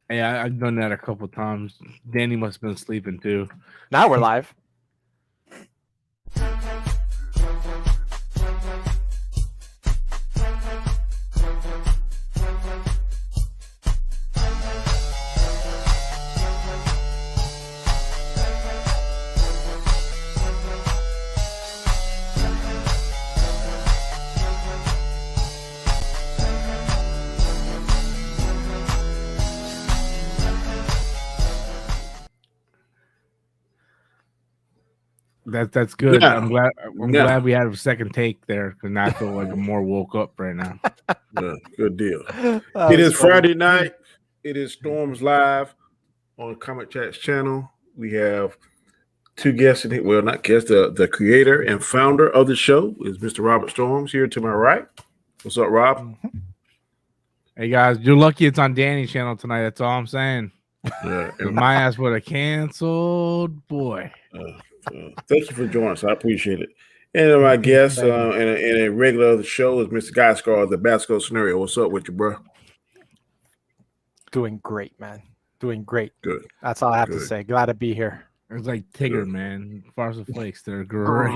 Yeah, I've done that a couple times. Danny must have been sleeping too. Now we're live. That's good. Now, I'm glad we had a second take there because now I feel like I'm more woke up right now. good deal. That It was is funny. Friday night. It is Storms Live on Comic Chat's channel. We have two guests in here. Well, not guests. The creator and founder of the show is Mr. Robert Storms here to my right. What's up, Rob? Hey guys, you're lucky it's on Danny's channel tonight. That's all I'm saying. And My ass would have canceled, boy. thank you for joining us. I appreciate it. And my guest and a regular of the show is Mr. Guy Scar, the basketball scenario. What's up with you, bro? Doing great, man. Doing great. Good. That's all I have to say. Glad to be here. It's like Tigger, man. Farsa Flakes, they're great.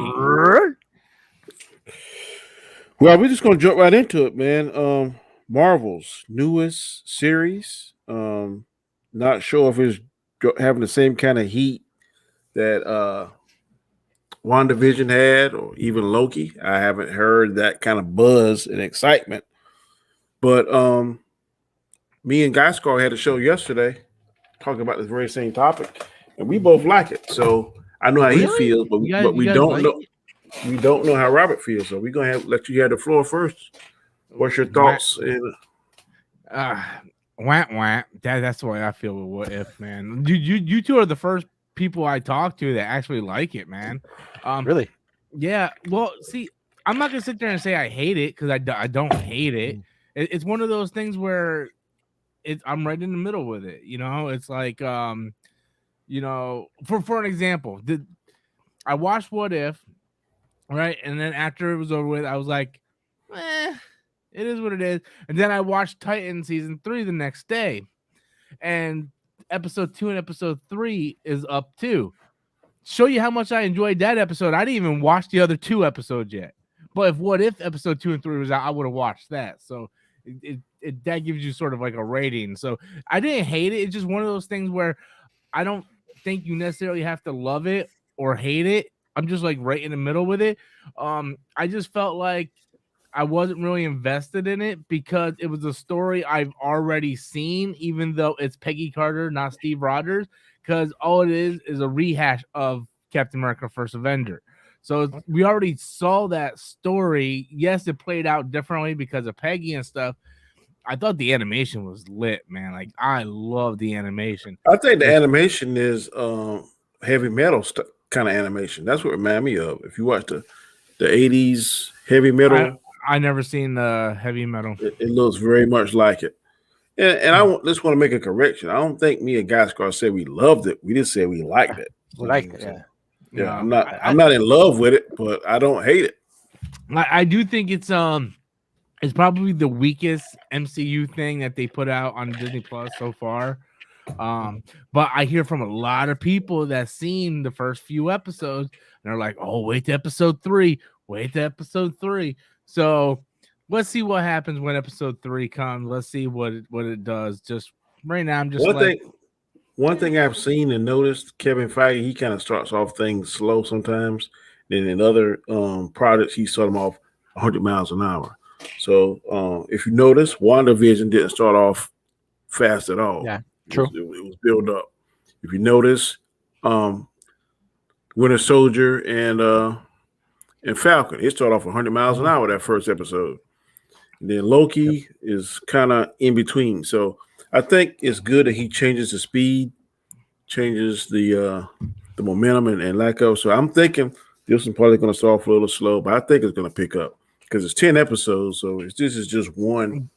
Well, we're just gonna jump right into it, man. Marvel's newest series. Not sure if it's having the same kind of heat that WandaVision had, or even Loki. I haven't heard that kind of buzz and excitement. But me and Guy Scar had a show yesterday talking about this very same topic, and we both like it. So I know how he feels, but we don't like know. We don't know how Robert feels. So we're gonna let you have the floor first. What's your thoughts? Wah. That's the way I feel with What If, man. You two are the first people I talk to that actually like it, man. Really? Yeah. Well, see, I'm not gonna sit there and say I hate it because I don't hate it. It's one of those things where I'm right in the middle with it. You know, it's like for an example, I watched What If, right, and then after it was over with, I was like, it is what it is. And then I watched Titan season 3 the next day, and episode 2 and episode 3 is up too. Show you how much I enjoyed that episode. I didn't even watch the other 2 episodes yet. But if What If episode 2 and 3 was out, I would have watched that. So that gives you sort of like a rating. So I didn't hate it. It's just one of those things where I don't think you necessarily have to love it or hate it. I'm just like right in the middle with it. I just felt like I wasn't really invested in it because it was a story I've already seen, even though it's Peggy Carter, not Steve Rogers, because all it is a rehash of Captain America First Avenger. So we already saw that story. Yes, it played out differently because of Peggy and stuff. I thought the animation was lit, man. Like, I love the animation. I think the animation is heavy metal kind of animation. That's what it reminded me of. If you watch the 80s heavy metal, I never seen the heavy metal. It looks very much like it. And I just want to make a correction. I don't think me and Guy Scar said we loved it. We just said we liked it. We liked it, yeah. Yeah, I'm not in love with it, but I don't hate it. I do think it's probably the weakest MCU thing that they put out on Disney Plus so far. But I hear from a lot of people that seen the first few episodes and they're like, "Oh, wait to episode 3. Wait to episode 3." So let's see what happens when episode 3 comes. Let's see what it does. Just right now, I'm just one thing I've seen and noticed, Kevin Feige, he kind of starts off things slow sometimes. Then in other projects, he starts them off 100 miles an hour. So if you notice, WandaVision didn't start off fast at all. Yeah, true. It was built up. If you notice, Winter Soldier and Falcon, it started off 100 miles an hour that first episode. And then Loki is kind of in between. So I think it's good that he changes the speed, changes the momentum and lack of. So I'm thinking this is probably going to start off a little slow, but I think it's going to pick up because it's 10 episodes. So this is just one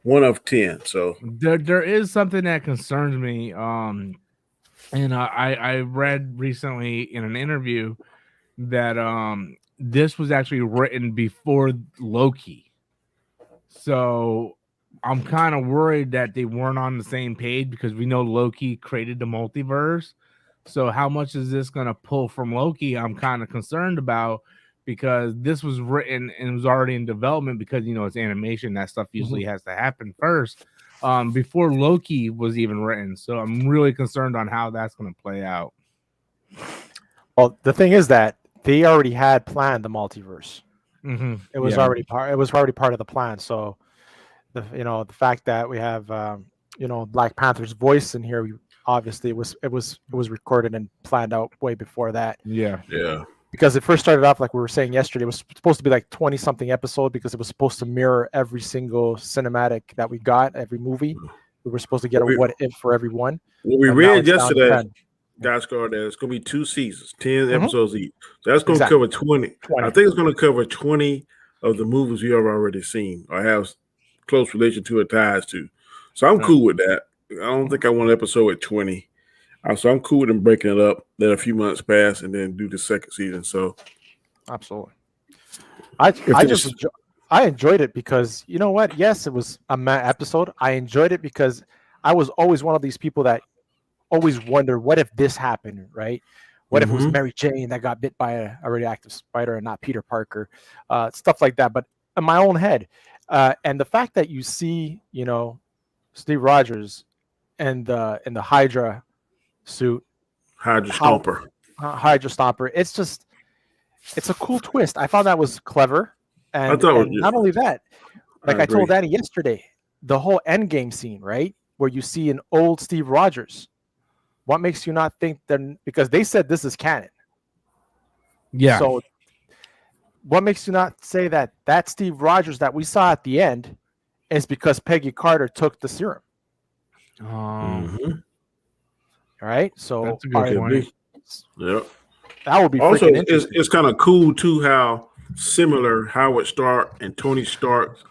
of 10. So there is something that concerns me. And I read recently in an interview that this was actually written before Loki. So I'm kind of worried that they weren't on the same page because we know Loki created the multiverse. So how much is this going to pull from Loki? I'm kind of concerned about, because this was written and was already in development, because it's animation. That stuff usually has to happen first before Loki was even written. So I'm really concerned on how that's going to play out. Well, the thing is that they already had planned the multiverse. It was already part. It was already part of the plan. So the fact that we have Black Panther's voice in here, obviously it was recorded and planned out way before that. Yeah. Because it first started off, like we were saying yesterday, it was supposed to be like 20 something episode, because it was supposed to mirror every single cinematic that we got, every movie. We were supposed to get a what if for every one. What we read yesterday, that's going to be 2 seasons, 10 episodes each. So that's going to cover 20. I think it's going to cover 20 of the movies we have already seen or have close relation to or ties to. So I'm cool with that. I don't think I want an episode with 20. So I'm cool with them breaking it up, let a few months pass, and then do the second season. So, absolutely, I enjoyed it because you know what? Yes, it was a episode. I enjoyed it because I was always one of these people that always wonder, what if this happened, right? What if it was Mary Jane that got bit by a radioactive spider and not Peter Parker? Stuff like that, but in my own head. And the fact that you see, Steve Rogers and the Hydra suit, Hydra Stomper. It's a cool twist. I found that was clever, and not only that, like I told Danny yesterday, the whole Endgame scene, right, where you see an old Steve Rogers. What makes you not think that? Because they said this is canon. Yeah. So, what makes you not say that Steve Rogers that we saw at the end is because Peggy Carter took the serum? All right, so that's a good point. Yep. That would be also. Interesting. It's kind of cool too how similar Howard Stark and Tony Stark's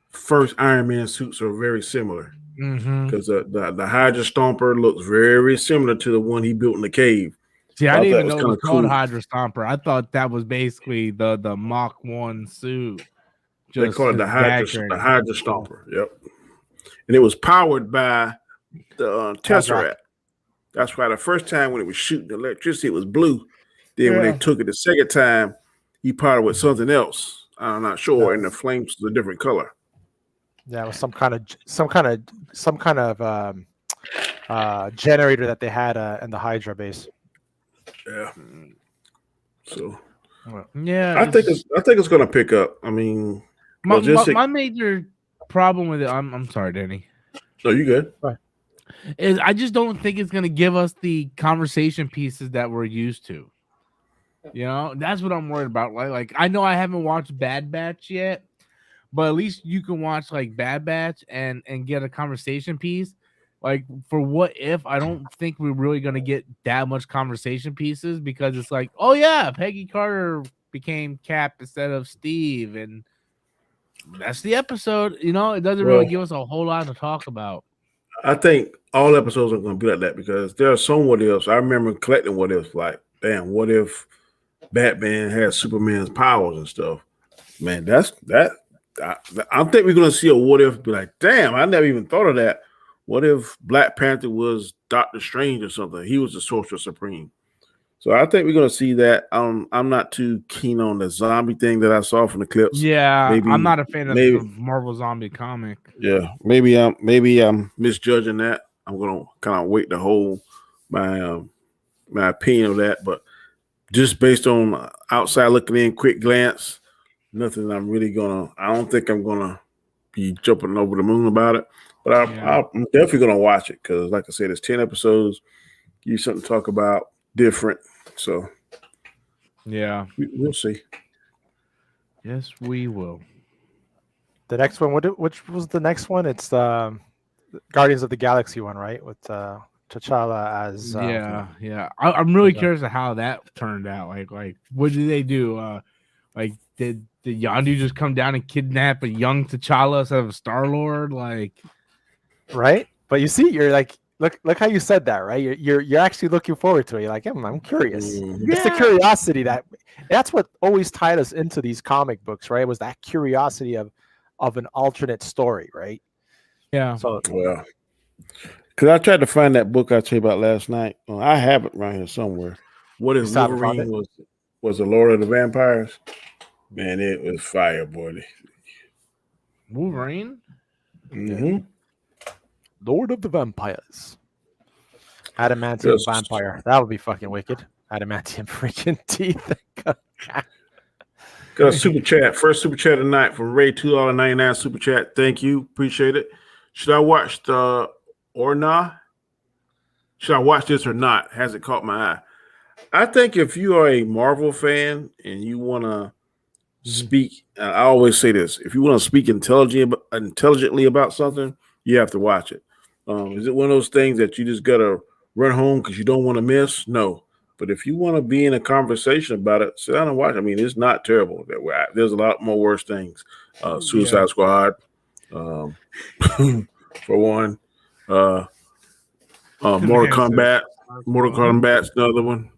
first Iron Man suits are very similar. Because the Hydra Stomper looks very similar to the one he built in the cave. See, I didn't even know it was called Hydra Stomper. I thought that was basically the Mach 1 suit. They call it the Hydra Stomper. Yep. And it was powered by the Tesseract. That's why the first time when it was shooting the electricity, it was blue. Then when they took it the second time, he powered with something else. I'm not sure, and the flames was a different color. Yeah, it was some kind of generator that they had in the Hydra base. Yeah. So. Yeah, I think it's going to pick up. I mean, my major problem with it. I'm sorry, Danny. No, you good. Right. Is I just don't think it's going to give us the conversation pieces that we're used to. That's what I'm worried about. Like I know I haven't watched Bad Batch yet, but at least you can watch like Bad Batch and get a conversation piece. Like for What If, I don't think we're really going to get that much conversation pieces, because it's like, oh yeah, Peggy Carter became Cap instead of Steve, and that's the episode. It doesn't really give us a whole lot to talk about. I think all episodes are going to be like that because there are some what ifs. I remember collecting what ifs, like, damn, what if Batman had Superman's powers and stuff? Man, that's that. I think we're going to see a what if be like, damn, I never even thought of that. What if Black Panther was Doctor Strange or something? He was the Sorcerer Supreme. So I think we're going to see that. I'm not too keen on the zombie thing that I saw from the clips. Yeah, I'm not a fan of the Marvel zombie comic. Yeah, maybe I'm misjudging that. I'm going to kind of wait to hold my opinion of that. But just based on outside looking in, quick glance, nothing I'm really I don't think I'm going to be jumping over the moon about it. But I'm definitely going to watch it because, like I said, it's 10 episodes. Give you something to talk about different. So, yeah, we'll see. Yes, we will. The next one, which was the next one? It's Guardians of the Galaxy one, right? With T'Challa as yeah. I'm really curious of how that turned out. Like, what did they do? Like, did Yondu just come down and kidnap a young T'Challa instead of a Star-Lord? Like, right? But you see, you're like, look how you said that, right? You're actually looking forward to it. You're like, I'm curious. It's the curiosity that's what always tied us into these comic books, right? It was that curiosity of an alternate story, right? Yeah. So Well, because I tried to find that book I told you about last night. I have it right here somewhere. What you if still haven't found Wolverine it? was the Lord of the Vampires? Man, it was fire, boy. Wolverine. Mm-hmm. Lord of the Vampires. Adamantium Just vampire. That would be fucking wicked. Adamantium freaking teeth. got a super chat. First super chat tonight from Ray, $2.99 super chat. Thank you. Appreciate it. Should I watch the or not? Should I watch this or not? Has it caught my eye? I think if you are a Marvel fan and you want to speak, I always say this: if you want to speak intelligently about something, you have to watch it. Is it one of those things that you just gotta run home because you don't want to miss? No. But if you want to be in a conversation about it, sit down and watch. I mean, it's not terrible. There's a lot more worse things. Suicide Squad, um, for one. Uh, Mortal Man says, Kombat. Mortal Kombat's another one.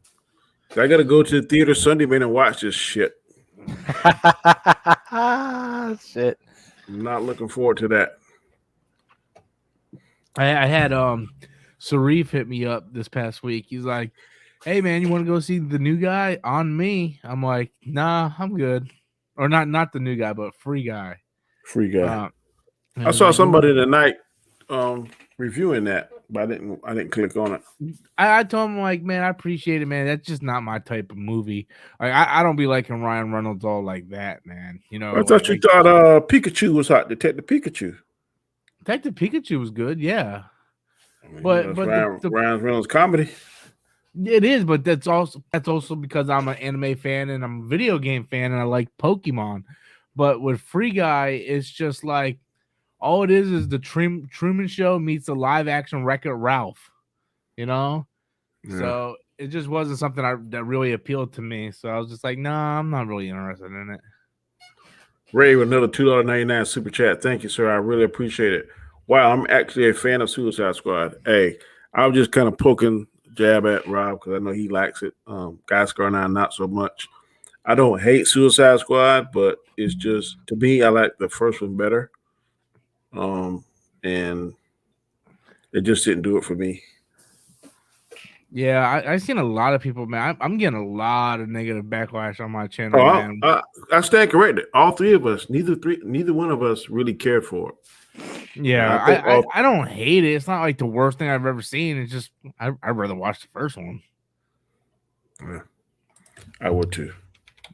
I got to go to the theater Sunday, man, and watch this shit. Shit. I'm not looking forward to that. I had Sarif hit me up this past week. He's like, "Hey man, you want to go see the new guy on me?" I'm like, "Nah, I'm good." Or not the new guy, but Free Guy. Free guy. And I he's saw like, somebody tonight reviewing that, but I didn't click on it. I told him like, man, I appreciate it, man. That's just not my type of movie. Like, I don't be liking Ryan Reynolds all like that, man. You know, I thought you thought Pikachu was hot. Detective Pikachu. Detective Pikachu was good, yeah. I mean, But Ryan Reynolds comedy. It is, but that's also because I'm an anime fan and I'm a video game fan and I like Pokemon. But with Free Guy, it's just like all it is the Truman Show meets a live action Wreck-It Ralph, you know. Yeah. So it just wasn't something that really appealed to me. So I was just like, nah, I'm not really interested in it. Ray with another $2.99 super chat. Thank you, sir. I really appreciate it. Wow, I'm actually a fan of Suicide Squad. Hey, I was just kind of poking jab at Rob because I know he likes it. Guy Scar and I not so much. I don't hate Suicide Squad, but it's just to me, I like the first one better. And it just didn't do it for me. Yeah, I've seen a lot of people, man. I'm getting a lot of negative backlash on my channel, man. I stand corrected. All three of us, neither one of us really cared for it. Yeah, I don't hate it. It's not like the worst thing I've ever seen. It's just I'd rather watch the first one. Yeah, I would too.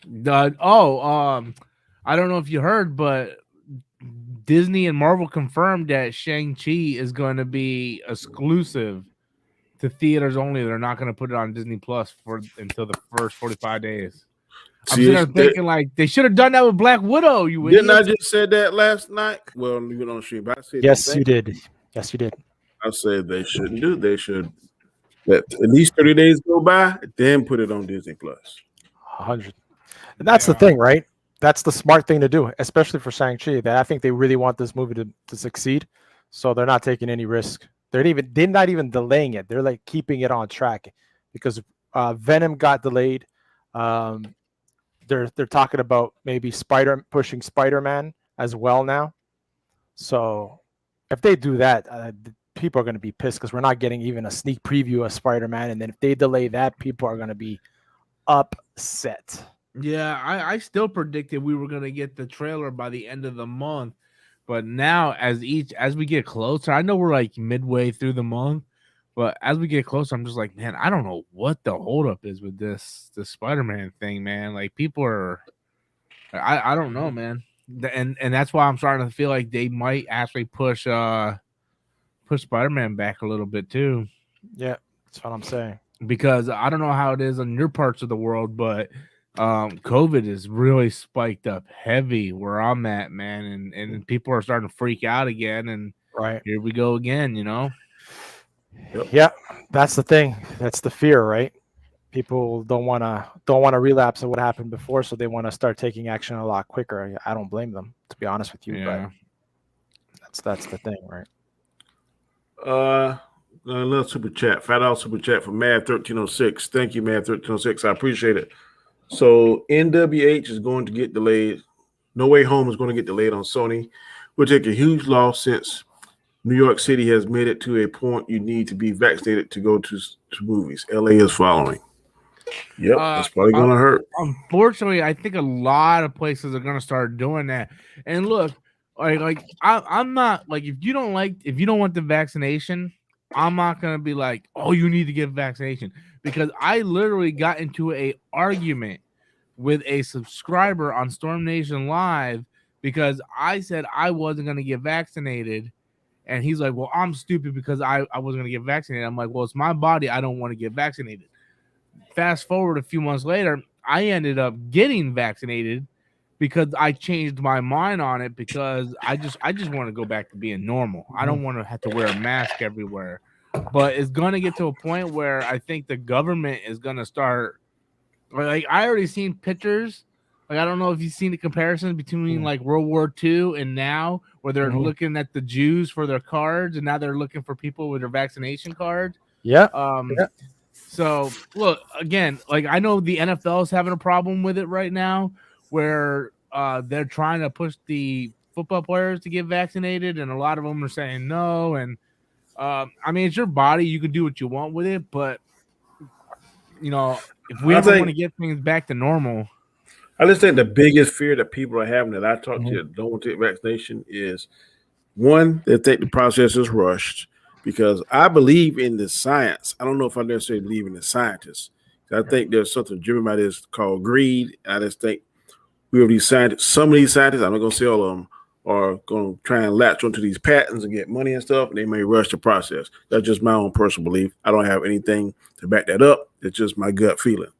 I don't know if you heard, but Disney and Marvel confirmed that Shang-Chi is going to be exclusive to theaters only. They're not going to put it on Disney Plus until the first 45 days. I'm sitting there thinking like they should have done that with Black Widow. You didn't idiots. I just said that last night? Well, you went on stream, but I said yes, you did. Yes, you did. I said they shouldn't do. They should let at least 30 days go by, then put it on Disney Plus. 100. And that's the thing, right? That's the smart thing to do, especially for Shang-Chi. That I think they really want this movie to succeed, so they're not taking any risk. They're not even delaying it. They're like keeping it on track because Venom got delayed. They're talking about maybe pushing Spider-Man as well now. So if they do that, people are going to be pissed because we're not getting even a sneak preview of Spider-Man. And then if they delay that, people are going to be upset. Yeah, I still predicted we were going to get the trailer by the end of the month. But now as we get closer, I know we're like midway through the month, but as we get closer, I'm just like, man, I don't know what the holdup is with this Spider-Man thing, man. Like people are, I don't know, man. And that's why I'm starting to feel like they might actually push Spider-Man back a little bit too. Yeah, that's what I'm saying. Because I don't know how it is in your parts of the world, but COVID is really spiked up heavy where I'm at, man, and people are starting to freak out again, and right here we go again, you know. Yeah, that's the thing. That's the fear, right? People don't want to relapse of what happened before, so they want to start taking action a lot quicker. I don't blame them, to be honest with you, but that's the thing, right? Another super chat, $5 super chat from Mad1306. Thank you, Mad1306. I appreciate it. So NWH is going to get delayed. No Way Home is going to get delayed on Sony. We'll take a huge loss since New York City has made it to a point you need to be vaccinated to go to movies. LA is following. Yep, that's probably Uh, going to hurt. Unfortunately, I think a lot of places are gonna start doing that. And look, I'm not like if you don't want the vaccination, I'm not gonna be like, oh, you need to get vaccination because I literally got into a argument with a subscriber on Storm Nation Live because I said I wasn't gonna get vaccinated. And he's like, well, I'm stupid because I wasn't gonna get vaccinated. I'm like, well, it's my body. I don't want to get vaccinated. Fast forward a few months later, I ended up getting vaccinated because I changed my mind on it because I just want to go back to being normal. I don't want to have to wear a mask everywhere. But it's going to get to a point where I think the government is going to start like I already seen pictures. Like I don't know if you've seen the comparison between like World War II and now where they're looking at the Jews for their cards and now they're looking for people with their vaccination cards. Yeah. So look again, like I know the NFL is having a problem with it right now, where they're trying to push the football players to get vaccinated, and a lot of them are saying no. And I mean, it's your body; you can do what you want with it, but you know, if we ever want to get things back to normal, I just think the biggest fear that people are having that I talk to that don't want to take vaccination is one, they think the process is rushed. Because I believe in the science. I don't know if I necessarily believe in the scientists. I think there's something driven by this called greed. I just think we have these scientists, some of these scientists, I'm not going to say all of them, are going to try and latch onto these patents and get money and stuff, and they may rush the process. That's just my own personal belief. I don't have anything to back that up. It's just my gut feeling.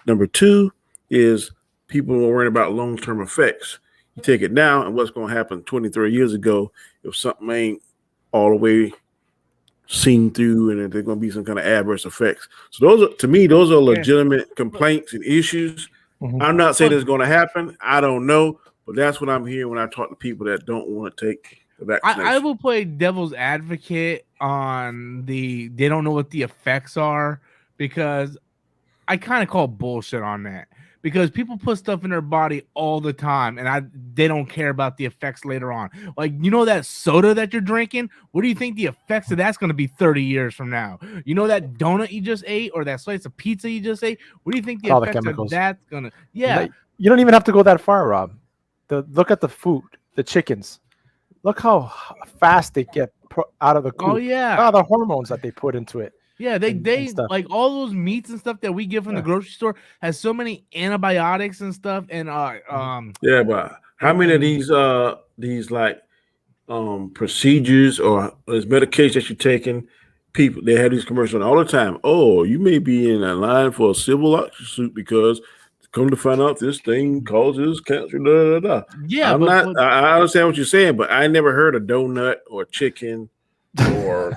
Number two is people are worrying about long-term effects. You take it now, and what's going to happen 20, 30 years ago if something ain't all the way seen through and there's going to be some kind of adverse effects. So those are, to me, those are legitimate complaints and issues. I'm not saying it's going to happen. I don't know, but that's what I'm hearing when I talk to people that don't want to take the vaccination. I will play devil's advocate on they don't know what the effects are because I kind of call bullshit on that. Because people put stuff in their body all the time, and they don't care about the effects later on. Like, you know that soda that you're drinking? What do you think the effects of that's going to be 30 years from now? You know that donut you just ate or that slice of pizza you just ate? What do you think the effects of that's going to... Yeah. You don't even have to go that far, Rob. Look at the food, the chickens. Look how fast they get out of the coop. Oh, yeah. The hormones that they put into it. Yeah, they like all those meats and stuff that we get from the grocery store has so many antibiotics and stuff. And yeah, but how many of these like procedures or this medication that you're taking, people they have these commercials all the time. Oh, you may be in a line for a civil lawsuit because come to find out this thing causes cancer. Da, da, da. Yeah, I understand what you're saying, but I never heard a donut or chicken or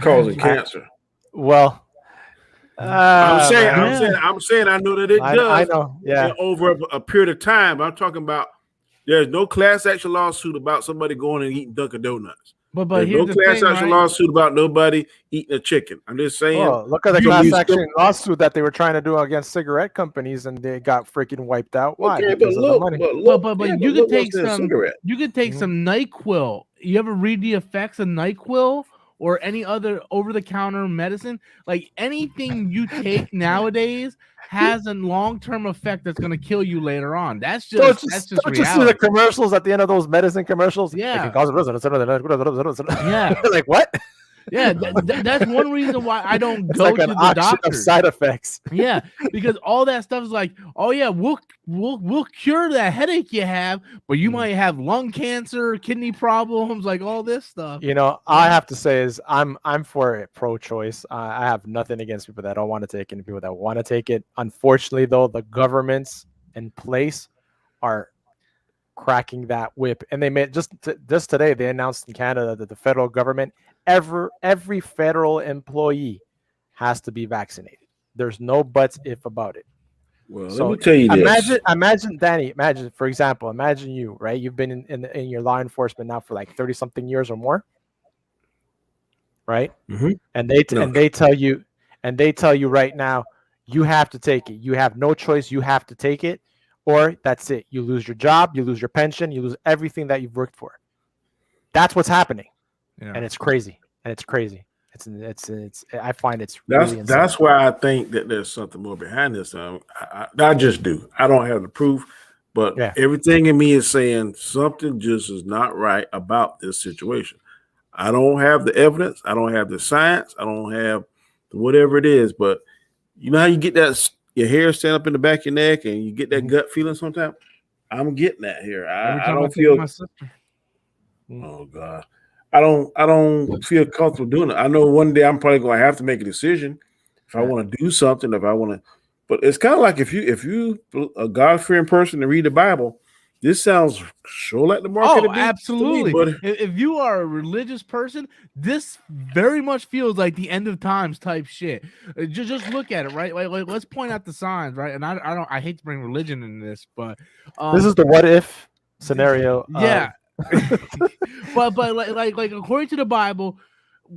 causing cancer. Well, I'm saying I know that it does. I know, yeah. Over a period of time. I'm talking about there's no class action lawsuit about somebody going and eating Dunkin' Donuts. But there's no class action lawsuit about nobody eating a chicken. I'm just saying. Oh, look at the class action lawsuit that they were trying to do against cigarette companies, and they got freaking wiped out. Why? Okay, because of the money. But you could take some. You could take some NyQuil. You ever read the effects of NyQuil? Or any other over-the-counter medicine, like anything you take nowadays has a long-term effect that's going to kill you later on. That's just reality. Don't you see the commercials at the end of those medicine commercials? Yeah. It can cause yeah. Like what? Yeah, that's one reason why I don't go like to the doctor. Of side effects. Yeah, because all that stuff is like, oh yeah, we'll cure that headache you have, but you might have lung cancer, kidney problems, like all this stuff. You know, I have to say is I'm for it, pro-choice. I have nothing against people that don't want to take it and people that want to take it. Unfortunately, though, the governments in place are cracking that whip, and they made just today they announced in Canada that the federal government every federal employee has to be vaccinated. There's no buts if about it. Well, so let me tell you this. Imagine Danny. For example, imagine you, right? You've been in your law enforcement now for like 30 something years or more, right? Mm-hmm. And they tell you right now you have to take it. You have no choice. You have to take it, or that's it. You lose your job. You lose your pension. You lose everything that you've worked for. That's what's happening. and it's crazy. It's. I find it's really insane. That's why I think that there's something more behind this. I just do. I don't have the proof, but everything in me is saying something just is not right about this situation. I don't have the evidence. I don't have the science. I don't have whatever it is. But you know how you get that your hair stand up in the back of your neck and you get that gut feeling sometimes? I'm getting that here. I don't feel. Oh God. I don't feel comfortable doing it. I know one day I'm probably going to have to make a decision if I want to do something, if I want to. But it's kind of like if you a God-fearing person to read the Bible, this sounds so like the market. Oh, absolutely. If you are a religious person, this very much feels like the end of times type shit. Just look at it, right? Like let's point out the signs, right? And I hate to bring religion in this, but this is the what if scenario. Yeah. but like according to the Bible,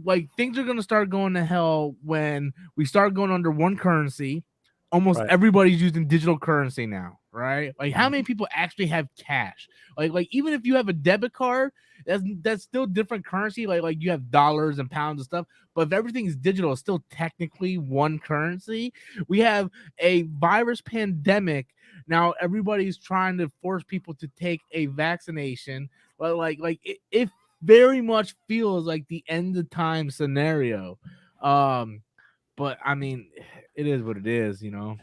like things are gonna start going to hell when we start going under one currency. Almost everybody's using digital currency now, right? Like how many people actually have cash? Like even if you have a debit card, that's still different currency. Like you have dollars and pounds and stuff. But if everything is digital, it's still technically one currency. We have a virus pandemic. Now everybody's trying to force people to take a vaccination. Like it very much feels like the end of time scenario. But I mean, it is what it is, you know.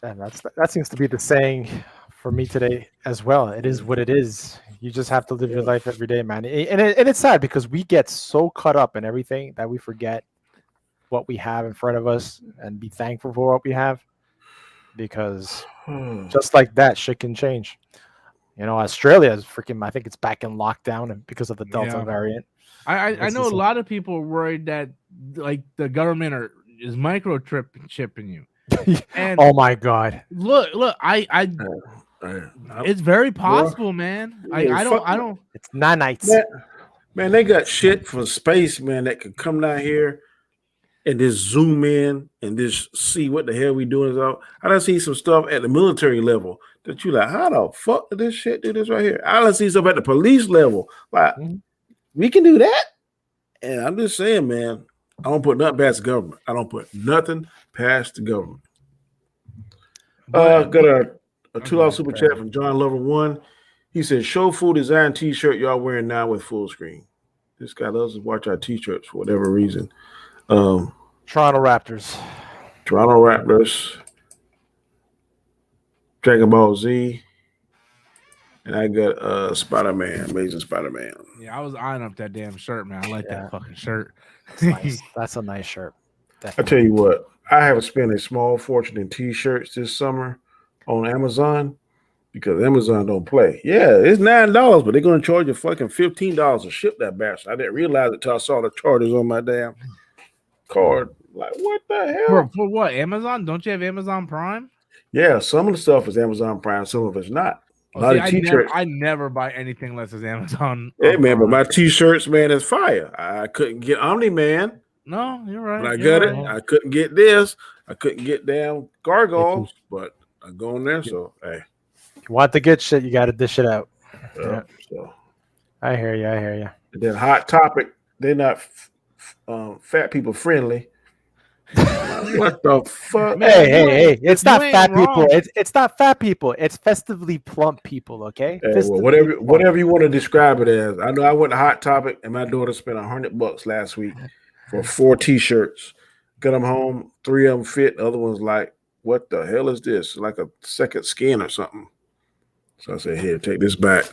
And that seems to be the saying for me today as well. It is what it is. You just have to live your life every day, man. And it's sad because we get so caught up in everything that we forget what we have in front of us and be thankful for what we have. Because just like that, shit can change. You know, Australia is freaking. I think it's back in lockdown and because of the Delta variant. I know a lot of people are worried that like the government is microchipping you. And oh my God! Look! It's very possible, man. I don't. It's nanites. Man, they got shit from space, man, that could come down here and just zoom in and just see what the hell we doing. I done see some stuff at the military level that you like, how the fuck did this shit do this right here? I done see stuff at the police level. Like, we can do that? And I'm just saying, man, I don't put nothing past the government. I don't put nothing past the government. Got a $2 super chat from John Lover 1. He said, show full design t-shirt y'all wearing now with full screen. This guy loves to watch our t-shirts for whatever reason. Toronto Raptors. Dragon Ball Z. And I got Spider-Man, Amazing Spider-Man. Yeah, I was eyeing up that damn shirt, man. I like that fucking shirt. Nice. That's a nice shirt. Definitely. I tell you what, I have spent a small fortune in t-shirts this summer on Amazon because Amazon don't play. Yeah, it's $9, but they're going to charge you fucking $15 to ship that bastard. I didn't realize it until I saw the charges on my damn card. Like, what the hell? For what? Amazon? Don't you have Amazon Prime? Yeah, some of the stuff is Amazon Prime, some of it's not. I never buy anything unless it's Amazon. Hey, man, but my t-shirts, man, is fire. I couldn't get Omni-Man. No, you're right. But I got it. I couldn't get this. I couldn't get damn gargoyles, but I go in there. So, hey. If you want the good shit, you got to dish it out. Yeah. So. I hear you. And then Hot Topic, they're not fat people friendly. What the fuck? Hey! It's not fat people. It's not fat people. It's festively plump people. Okay. Hey, well, whatever you want to describe it as. I know I went to Hot Topic and my daughter spent $100 last week for 4 t-shirts. Got them home. 3 of them fit. The other one's like, what the hell is this? Like a second skin or something. So I said, here, take this back.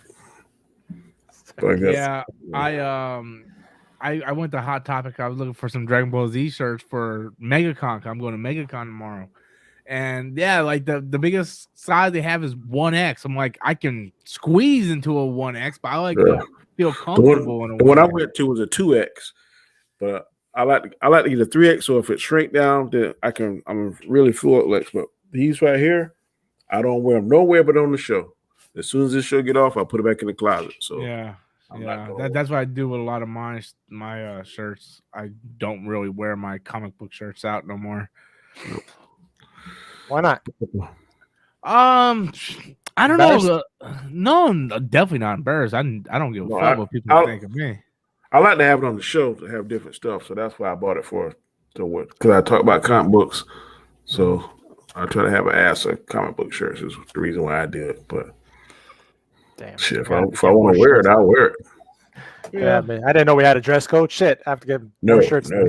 Yeah, I went to Hot Topic. I was looking for some Dragon Ball Z shirts for MegaCon. I'm going to MegaCon tomorrow. And yeah, like the biggest size they have is 1X. I'm like, I can squeeze into a 1X, but I like to feel comfortable in a 1X. The one I went to was a 2X. But I like to get a 3X, so if it shrink down, then I'm really full X. But these right here, I don't wear them nowhere but on the show. As soon as this show get off, I'll put it back in the closet. So that's what I do with a lot of my shirts. I don't really wear my comic book shirts out no more. Why not? I don't know. No, definitely not embarrassed. I don't give a fuck what people think of me. I like to have it on the show to have different stuff, so that's why I bought it for. So because I talk about comic books, so I try to have an ass of comic book shirts. Is the reason why I did it. But Damn. shit, if Yeah, I we can't want wear to wear it, shirts. I'll wear it. Yeah, man. I didn't know we had a dress code. Shit, I have to get more shirts. No.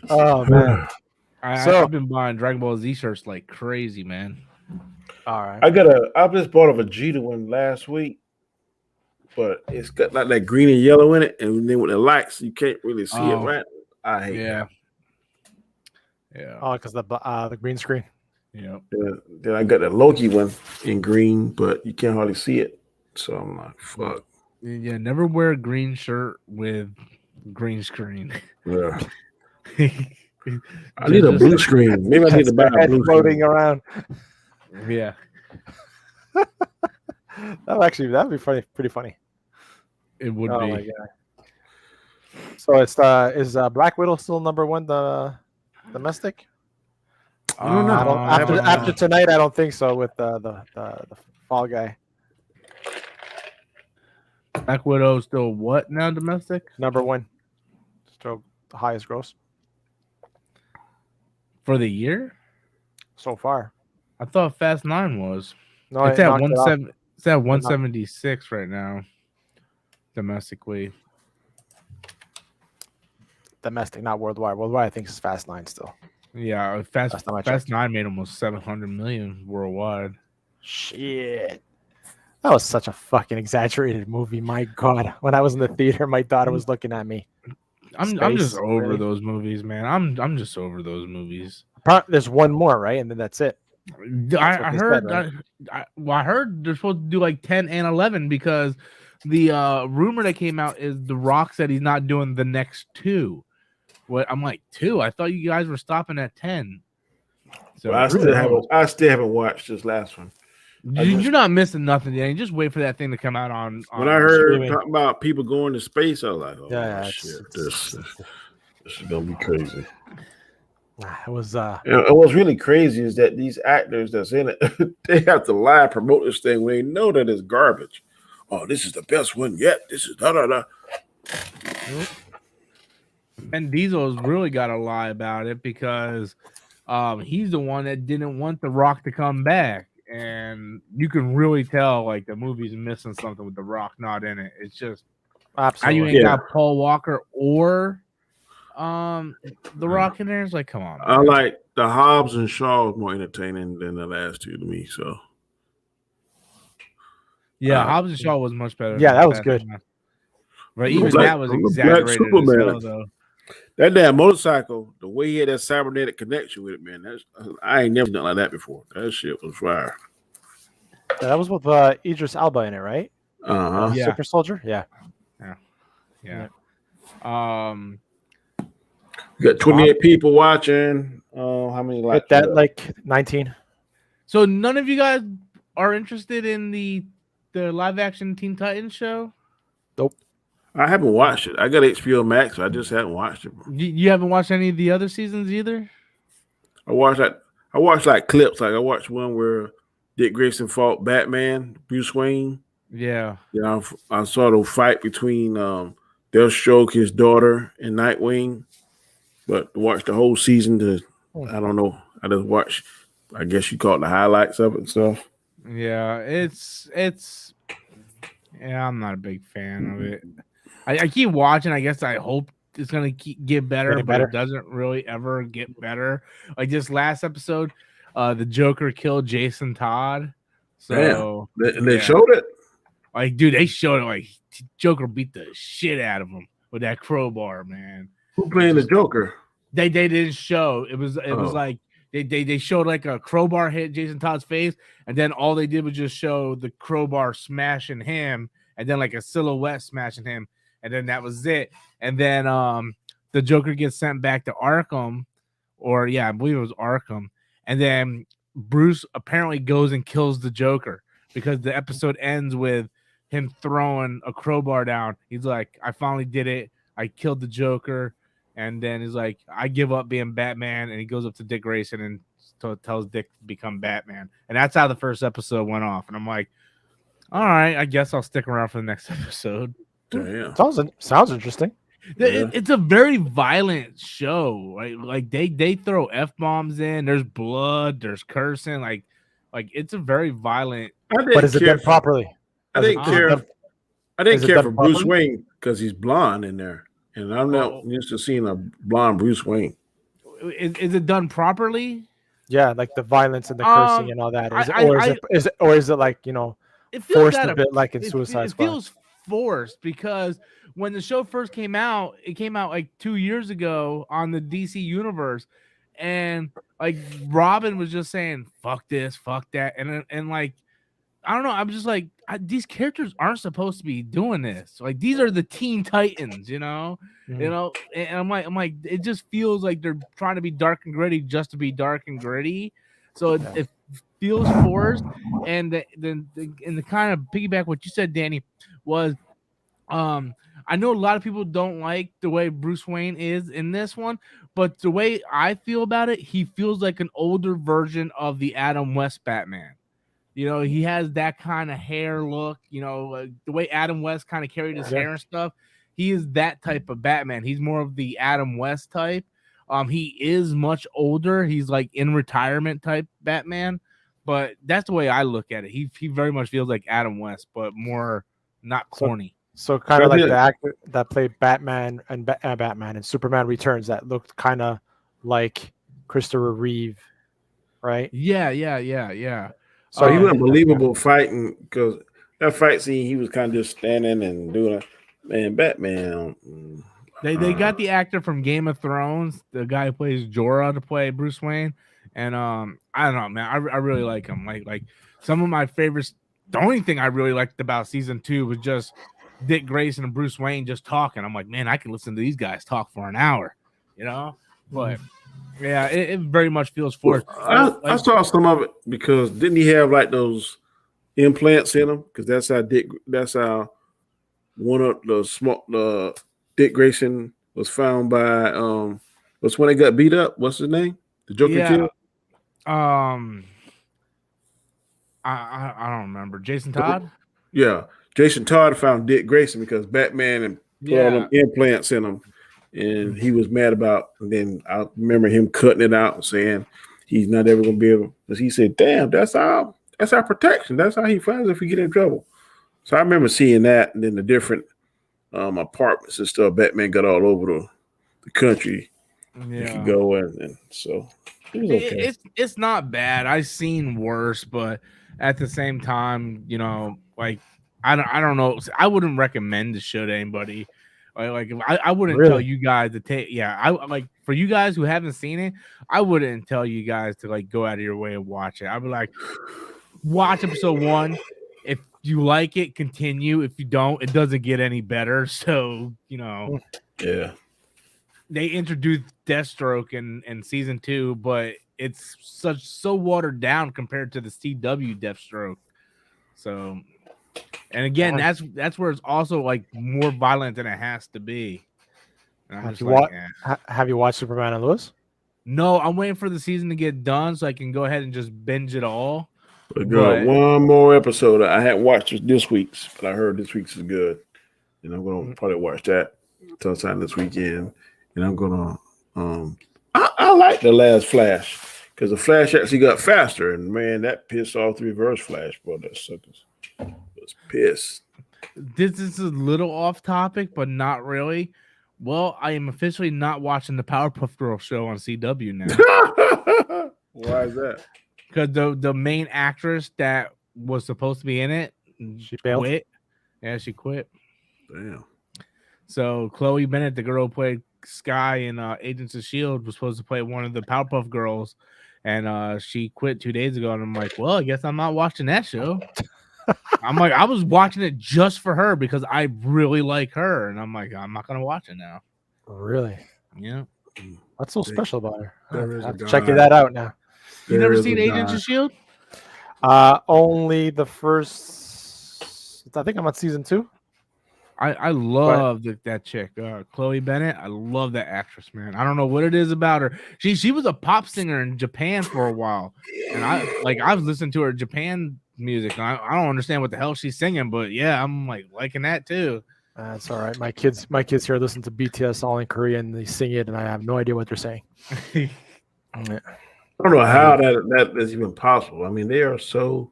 Oh man. I've been buying Dragon Ball Z shirts like crazy, man. All right. I just bought a Vegeta one last week, but it's got like that green and yellow in it, and then with the lights, you can't really see it right. I hate that. Yeah. Oh, because the green screen. Yeah. Then I got the Loki one in green, but you can't hardly see it. So I'm like, fuck. Yeah, never wear a green shirt with green screen. Yeah. I need a blue screen. Maybe I need to buy a blue floating screen. around. Yeah. That'd be funny, pretty funny. It would Oh be. my god. So it's is Black Widow still #1 the domestic? I don't know. After tonight, I don't think so. With the Fall Guy. Black Widow still what now? Domestic #1, still the highest gross for the year so far. I thought Fast 9 was. No, It's at 170. It's at 176 right now, domestically. Domestic, not worldwide. Worldwide, I think it's Fast 9 still. Yeah, Fast 9 made almost 700 million worldwide. Shit. That was such a fucking exaggerated movie. My God. When I was in the theater, my daughter was looking at me. I'm just over those movies, man. I'm just over those movies. There's one more, right? And then that's it. I heard I heard they're supposed to do like 10 and 11 because the rumor that came out is The Rock said he's not doing the next 2. What I'm like 2? I thought you guys were stopping at 10. So well, I still haven't watched this last one. You're not missing nothing, Danny. Just wait for that thing to come out on when I heard talking about people going to space, I was like, oh yeah, shit, this is gonna be crazy. It was and what's really crazy is that these actors that's in it, they have to lie promote this thing when they know that it's garbage. Oh, this is the best one yet. This is da. And Diesel's really got to lie about it because he's the one that didn't want The Rock to come back. And you can really tell like the movie's missing something with The Rock not in it. It's just absolutely. How you ain't got Paul Walker or The Rock in there. It's like, come on, man. I like the Hobbs and Shaw more entertaining than the last two to me. So yeah, Hobbs and Shaw was much better. Yeah, that was good. But even that was exaggerated as hell, though. That damn motorcycle, the way he had that cybernetic connection with it, man. I ain't never done like that before. That shit was fire. Yeah, that was with Idris Elba in it, right? Yeah. Super Soldier. Yeah. You got 28 people watching. How many like that? Like 19. So none of you guys are interested in the live action Teen Titans show? Nope. I haven't watched it. I got HBO Max. I just haven't watched it. You haven't watched any of the other seasons either? I watched like clips. Like I watched one where Dick Grayson fought Batman, Bruce Wayne. Yeah. Yeah, I saw the fight between Deathstroke, his daughter, and Nightwing. But to watch the whole season, I don't know. I just watched. I guess you call it the highlights of it and stuff. Yeah, it's. Yeah, I'm not a big fan of it. I keep watching. I guess I hope it's gonna get better, but it doesn't really ever get better. Like this last episode, the Joker killed Jason Todd. So they showed it. Like, dude, they showed it. Like Joker beat the shit out of him with that crowbar, man. Who playing the Joker? They didn't show. It was like they showed like a crowbar hit Jason Todd's face, and then all they did was just show the crowbar smashing him, and then like a silhouette smashing him. And then that was it. And then the Joker gets sent back to Arkham, I believe it was Arkham. And then Bruce apparently goes and kills the Joker because the episode ends with him throwing a crowbar down. He's like, I finally did it. I killed the Joker. And then he's like, I give up being Batman. And he goes up to Dick Grayson and tells Dick to become Batman. And that's how the first episode went off. And I'm like, All right, I guess I'll stick around for the next episode. Damn. Sounds interesting. Yeah. It's a very violent show, right? Like they throw f-bombs in. There's blood. There's cursing. Like it's a very violent. I But didn't is it care. done properly? I Is it- didn't is it care. done- I didn't is it care done for Bruce properly? Wayne because he's blonde in there, and I'm not used to seeing a blonde Bruce Wayne. Is it done properly? Yeah, like the violence and the cursing and all that. Is it like it feels forced that a bit like in Suicide it Squad? feels forced because when the show first came out, it came out like 2 years ago on the DC universe, and like Robin was just saying fuck this, fuck that, and like I don't know, I'm just like these characters aren't supposed to be doing this. Like these are the Teen Titans, you know, and I'm like it just feels like they're trying to be dark and gritty just to be dark and gritty. So it feels forced, and the kind of piggyback what you said, Danny, was I know a lot of people don't like the way Bruce Wayne is in this one, but the way I feel about it, he feels like an older version of the Adam West Batman. You know, he has that kind of hair look, you know, the way Adam West kind of carried his hair and stuff. He is that type of Batman. He's more of the Adam West type. He is much older. He's like in retirement type Batman, but that's the way I look at it. He very much feels like Adam West, but more not corny. So kind of like the actor that played Batman and Batman and Superman Returns that looked kind of like Christopher Reeve, right? Yeah. So he was unbelievable fighting because that fight scene, he was kind of just standing and doing Batman. They got the actor from Game of Thrones, the guy who plays Jorah, to play Bruce Wayne, and I don't know, man, I really like him. Like some of my favorites. The only thing I really liked about season 2 was just Dick Grayson and Bruce Wayne just talking. I'm like, man, I can listen to these guys talk for an hour, you know. But yeah, it very much feels forced. I saw some of it because didn't he have like those implants in him? Because that's how one of the Dick Grayson was found by was when they got beat up. What's his name? The Joker kid? I don't remember. Jason Todd? Yeah. Jason Todd found Dick Grayson because Batman and put all them implants in him. And he was mad about, and then I remember him cutting it out and saying he's not ever going to be able, because he said, damn, that's our protection. That's how he finds if we get in trouble. So I remember seeing that, and then the different apartments and stuff. Batman got all over the country. You could go and so it was okay. It's not bad. I've seen worse, but at the same time, you know, like I don't know. I wouldn't recommend the show to anybody. Like I wouldn't tell you guys to take. Yeah, I like for you guys who haven't seen it, I wouldn't tell you guys to like go out of your way and watch it. I'd be like, watch episode 1. If you like it, continue. If you don't, it doesn't get any better. So you know, they introduced Deathstroke in season 2, but it's so watered down compared to the CW Deathstroke. So. And again, that's where it's also like more violent than it has to be. Have you watched Superman and Lois? No, I'm waiting for the season to get done so I can go ahead and just binge it all. We got one more episode. I hadn't watched this week's, but I heard this week's is good, and I'm gonna probably watch that sometime this weekend. And I'm gonna I like the last Flash because the Flash actually got faster, and man, that pissed off the Reverse Flash, bro. That suckers. Pissed. This is a little off topic, but not really. Well, I am officially not watching the Powerpuff Girls show on CW now. Why is that? Because the main actress that was supposed to be in it, she quit. Yeah, she quit. Damn. So Chloe Bennett, the girl who played Sky in Agents of S.H.I.E.L.D., was supposed to play one of the Powerpuff Girls, and she quit 2 days ago. And I'm like, well, I guess I'm not watching that show. I'm like, I was watching it just for her because I really like her, and I'm like, I'm not gonna watch it now. Really? Yeah. What's so special about her? I have to check that out now. You never seen Agents of S.H.I.E.L.D.? Only the first. I think I'm on season 2. I love that chick, Chloe Bennett. I love that actress, man. I don't know what it is about her. She was a pop singer in Japan for a while, and I've listened to her Japan music. I don't understand what the hell she's singing, but yeah, I'm like liking that too. That's all right. My kids here listen to BTS all in Korean. They sing it, and I have no idea what they're saying. I don't know how that is even possible. I mean, they are so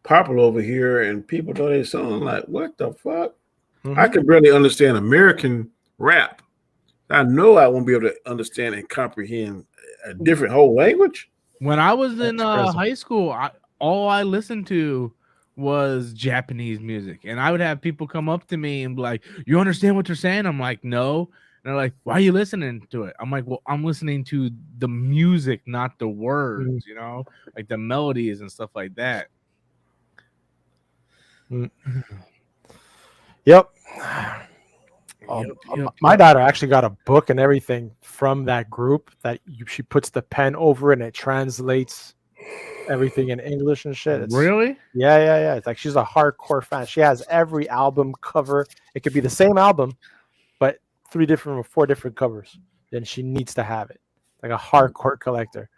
popular over here, and people know their song. Like, what the fuck? Mm-hmm. I can barely understand American rap. I know I won't be able to understand and comprehend a different whole language. When I was in high school, all I listened to was Japanese music, and I would have people come up to me and be like, "You understand what they're saying?" I'm like, "No." And they're like, "Why are you listening to it?" I'm like, "Well, I'm listening to the music, not the words, you know, like the melodies and stuff like that." Yep. My daughter actually got a book and everything from that group that she puts the pen over and it translates everything in English and shit. Really? Yeah. It's like she's a hardcore fan. She has every album cover. It could be the same album, but 3 different or 4 different covers. Then she needs to have it. Like a hardcore collector.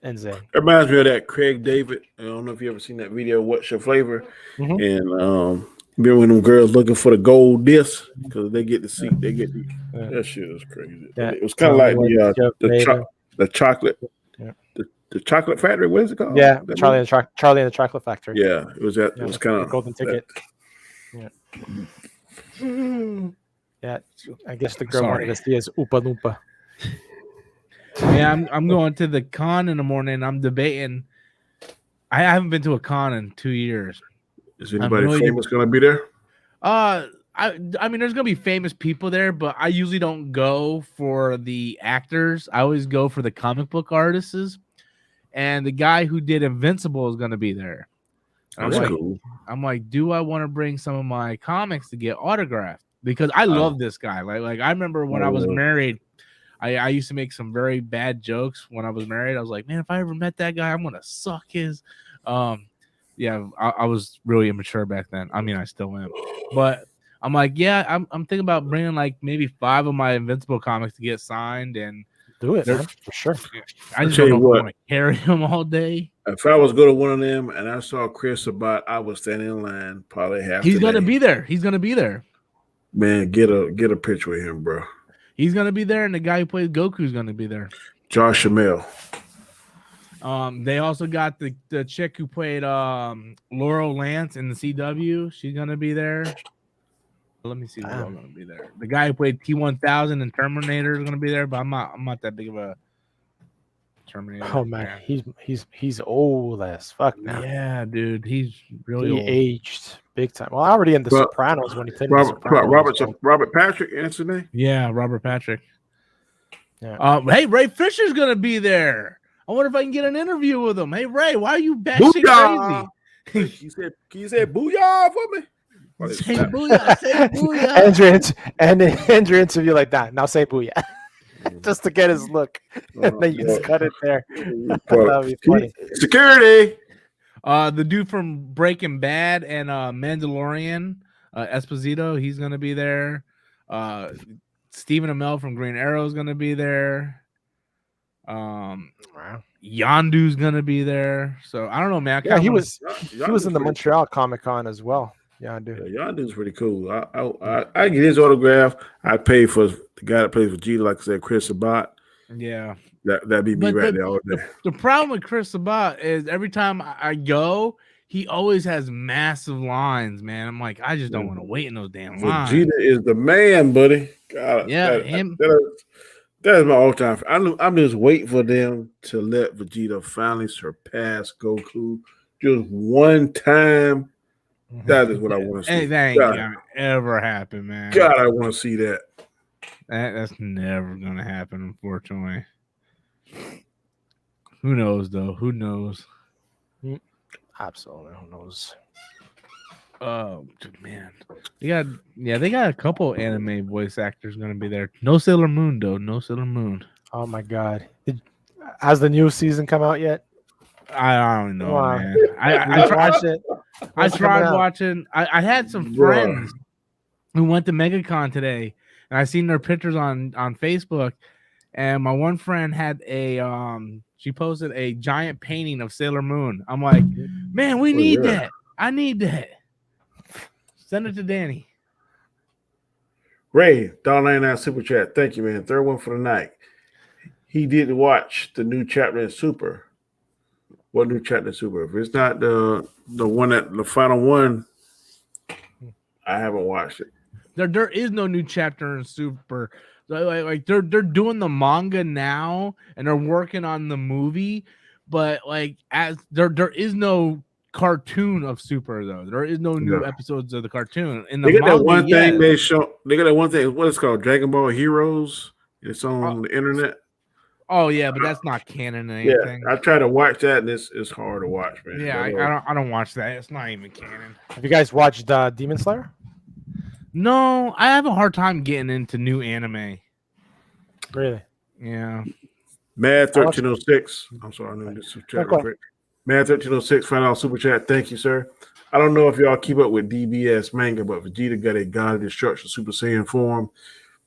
Insane. It reminds me of that Craig David. I don't know if you ever seen that video, What's Your Flavor? Mm-hmm. And remember when them girls looking for the gold disc because they get to see, that shit is crazy. Yeah. It was kind of like the chocolate. Yeah. The chocolate factory. What is it called? Yeah, Charlie and the Chocolate Factory. Yeah, it was that. It was kind of golden ticket. Yeah, I guess the girl wanted to see as Oopa Loompa. Yeah, I'm going to the con in the morning. I'm debating. I haven't been to a con in 2 years. Is anybody famous going to be there? I mean, there's going to be famous people there, but I usually don't go for the actors. I always go for the comic book artists. And the guy who did Invincible is going to be there. Cool. I'm like, do I want to bring some of my comics to get autographed? Because I love this guy. Like I remember when I was married, I used to make some very bad jokes when I was married. I was like, man, if I ever met that guy, I'm going to suck his. Yeah, I was really immature back then. I mean, I still am. But I'm like, yeah, I'm thinking about bringing like maybe 5 of my Invincible comics to get signed and do it, man, for sure. I just don't know if I want to carry them all day. If I was going to one of them and I saw Chris Sabat, I would stand in line probably half. He's going to be there. He's going to be there. Man, get a picture with him, bro. He's going to be there, and the guy who plays Goku is going to be there. Josh Shamel. They also got the chick who played Laurel Lance in the CW. She's going to be there. Let me see who's all going to be there. The guy who played T-1000 and Terminator is going to be there, but I'm not that big of a Terminator. Oh man, he's old as fuck now. Yeah, dude, he's really old. Aged big time. Well, already in The Sopranos when he played Robert Patrick, Anthony. Yeah, Robert Patrick. Yeah. Hey, Ray Fisher's going to be there. I wonder if I can get an interview with him. Hey, Ray, why are you batshit crazy? Can you say booyah for me? Say booyah, say booyah. End your interview like that. Now say booyah. Just to get his look. Then you just cut it there. That would be funny. Security. The dude from Breaking Bad and Mandalorian, Esposito, he's gonna be there. Stephen Amell from Green Arrow is gonna be there. Yondu's gonna be there. So I don't know, man. He was in the Montreal Comic Con as well. Yondu. Yeah, Yondu's pretty cool. I get his autograph. I pay for the guy that plays for Jeter, like I said, Chris Sabat. Yeah, that'd be me right there all day. The problem with Chris Sabat is every time I go, he always has massive lines, man. I'm like, I just don't want to wait in those damn lines. Jeter is the man, buddy. God, that is my all-time. I'm just waiting for them to let Vegeta finally surpass Goku just one time. That is what I want to see. Hey, that ain't gonna ever happen, man. God, I want to see that. That's never gonna happen, unfortunately. Who knows, though? Who knows? Absolutely, who knows? Oh man, they got a couple anime voice actors gonna be there. No Sailor Moon, though. No Sailor Moon. Oh my God! Has the new season come out yet? I don't know, man. I tried it. I tried watching. I had some friends who went to MegaCon today, and I seen their pictures on Facebook, and my one friend had a she posted a giant painting of Sailor Moon. I'm like, man, we need that. I need that. Send it to Danny. Ray, $1.99 super chat. Thank you, man. Third one for the night. He did watch the new chapter in Super. What new chapter in Super? If it's not the one that the final one, I haven't watched it. There is no new chapter in Super. Like they're doing the manga now and they're working on the movie, but like as there is no cartoon of Super though. There is no new episodes of the cartoon. In the they got manga, that one thing they show. They got that one thing. What is it called? Dragon Ball Heroes. It's on the internet. Oh yeah, but that's not canon or anything. Yeah, I try to watch that, and it's hard to watch, man. Yeah, I don't watch that. It's not even canon. Have you guys watched Demon Slayer? No, I have a hard time getting into new anime. Really? Yeah. Mad 1306. I'm sorry, I'm going to super chat real quick. Mad 1306, $5 super chat. Thank you, sir. I don't know if y'all keep up with DBS manga, but Vegeta got a God of Destruction Super Saiyan form.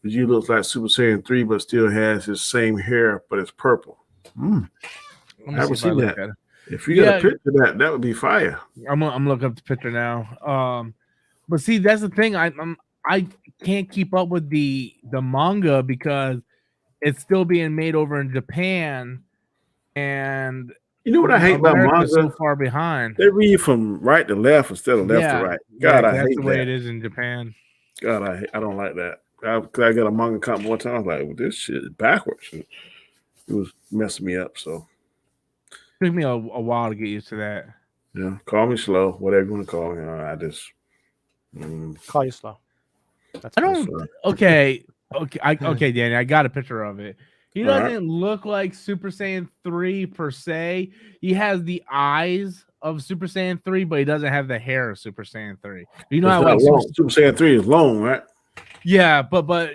Vegeta looks like Super Saiyan 3, but still has his same hair, but it's purple. I haven't seen that. If you got a picture of that, that would be fire. I'm gonna look up the picture now. But see, that's the thing. I can't keep up with the manga because it's still being made over in Japan, and you know what I hate about manga? So far behind. They read from right to left instead of left to right. God, I hate that. That's the way it is in Japan. God, I don't like that. I got a manga comic one time. I was like, well, this shit is backwards. And it was messing me up. So it took me a while to get used to that. Yeah, call me slow, whatever you want to call me. I just call you slow. That's okay, Danny. I got a picture of it. He doesn't look like Super Saiyan 3 per se. He has the eyes of Super Saiyan 3, but he doesn't have the hair of Super Saiyan 3. You know how like Super Saiyan 3 is long, right? Yeah, but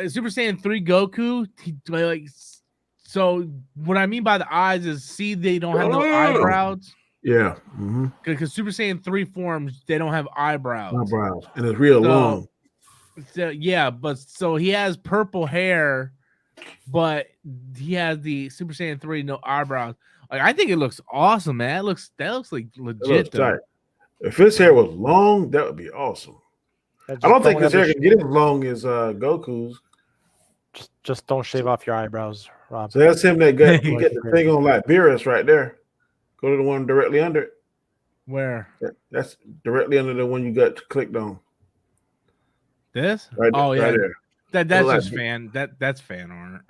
Super Saiyan 3 Goku, so what I mean by the eyes is they don't have no eyebrows. Yeah. Because Super Saiyan 3 forms, they don't have eyebrows. And it's real long. So yeah, but so he has purple hair, but he has the Super Saiyan 3 no eyebrows. Like I think it looks awesome, man. That looks like legit though. If his hair was long, that would be awesome. I don't think his hair can get as long as Goku's. Just don't shave off your eyebrows, Rob. So that's him that got the thing on like Beerus right there. Go to the one directly under it. Where? That's directly under the one you got clicked on. This? Right there, oh yeah, right there. That's just fan. That's fan art.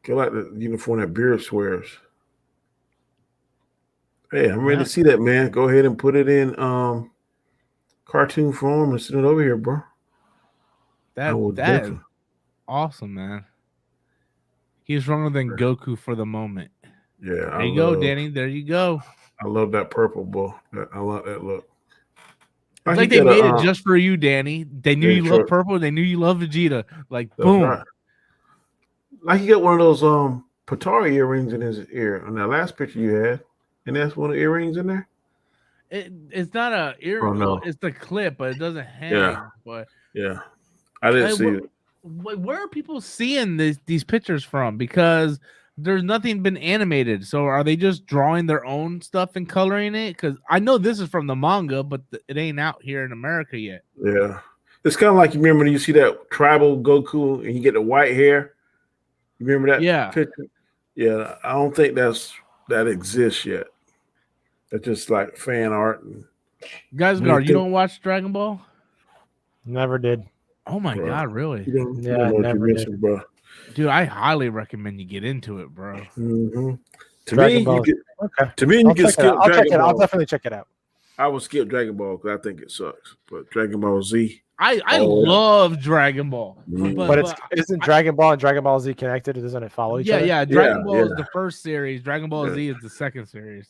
Get like the uniform that Beerus wears. Hey, I'm ready to see that, man. Go ahead and put it in cartoon form and send it over here, bro. That is awesome, man. He's stronger than Goku for the moment. Yeah, there you go, Danny. There you go. I love that purple, bro. I love that look. It's like they made it just for you, Danny. They knew you love purple. They knew you love Vegeta. Like boom. Right. Like he got one of those Patari earrings in his ear on that last picture you had, and that's one of the earrings in there. It's not a earring. Oh, no. It's the clip, but it doesn't hang. Yeah. But I didn't see it. Where are people seeing these pictures from? Because there's nothing been animated. So are they just drawing their own stuff and coloring it? Because I know this is from the manga, but it ain't out here in America yet. Yeah. It's kind of like, you remember when you see that tribal Goku and you get the white hair? You remember that picture? Yeah. I don't think that exists yet. It's just like fan art. Guys, you don't watch Dragon Ball? Never did. Oh my God, really? You don't never did. Bro. Dude, I highly recommend you get into it, bro. Mm-hmm. To me, you can skip Dragon Ball. I'll definitely check it out. I will skip Dragon Ball because I think it sucks. But Dragon Ball Z, I love Dragon Ball. Mm-hmm. But isn't Dragon Ball and Dragon Ball Z connected? Doesn't it follow each other? Yeah. Dragon Ball is the first series. Dragon Ball Z is the second series.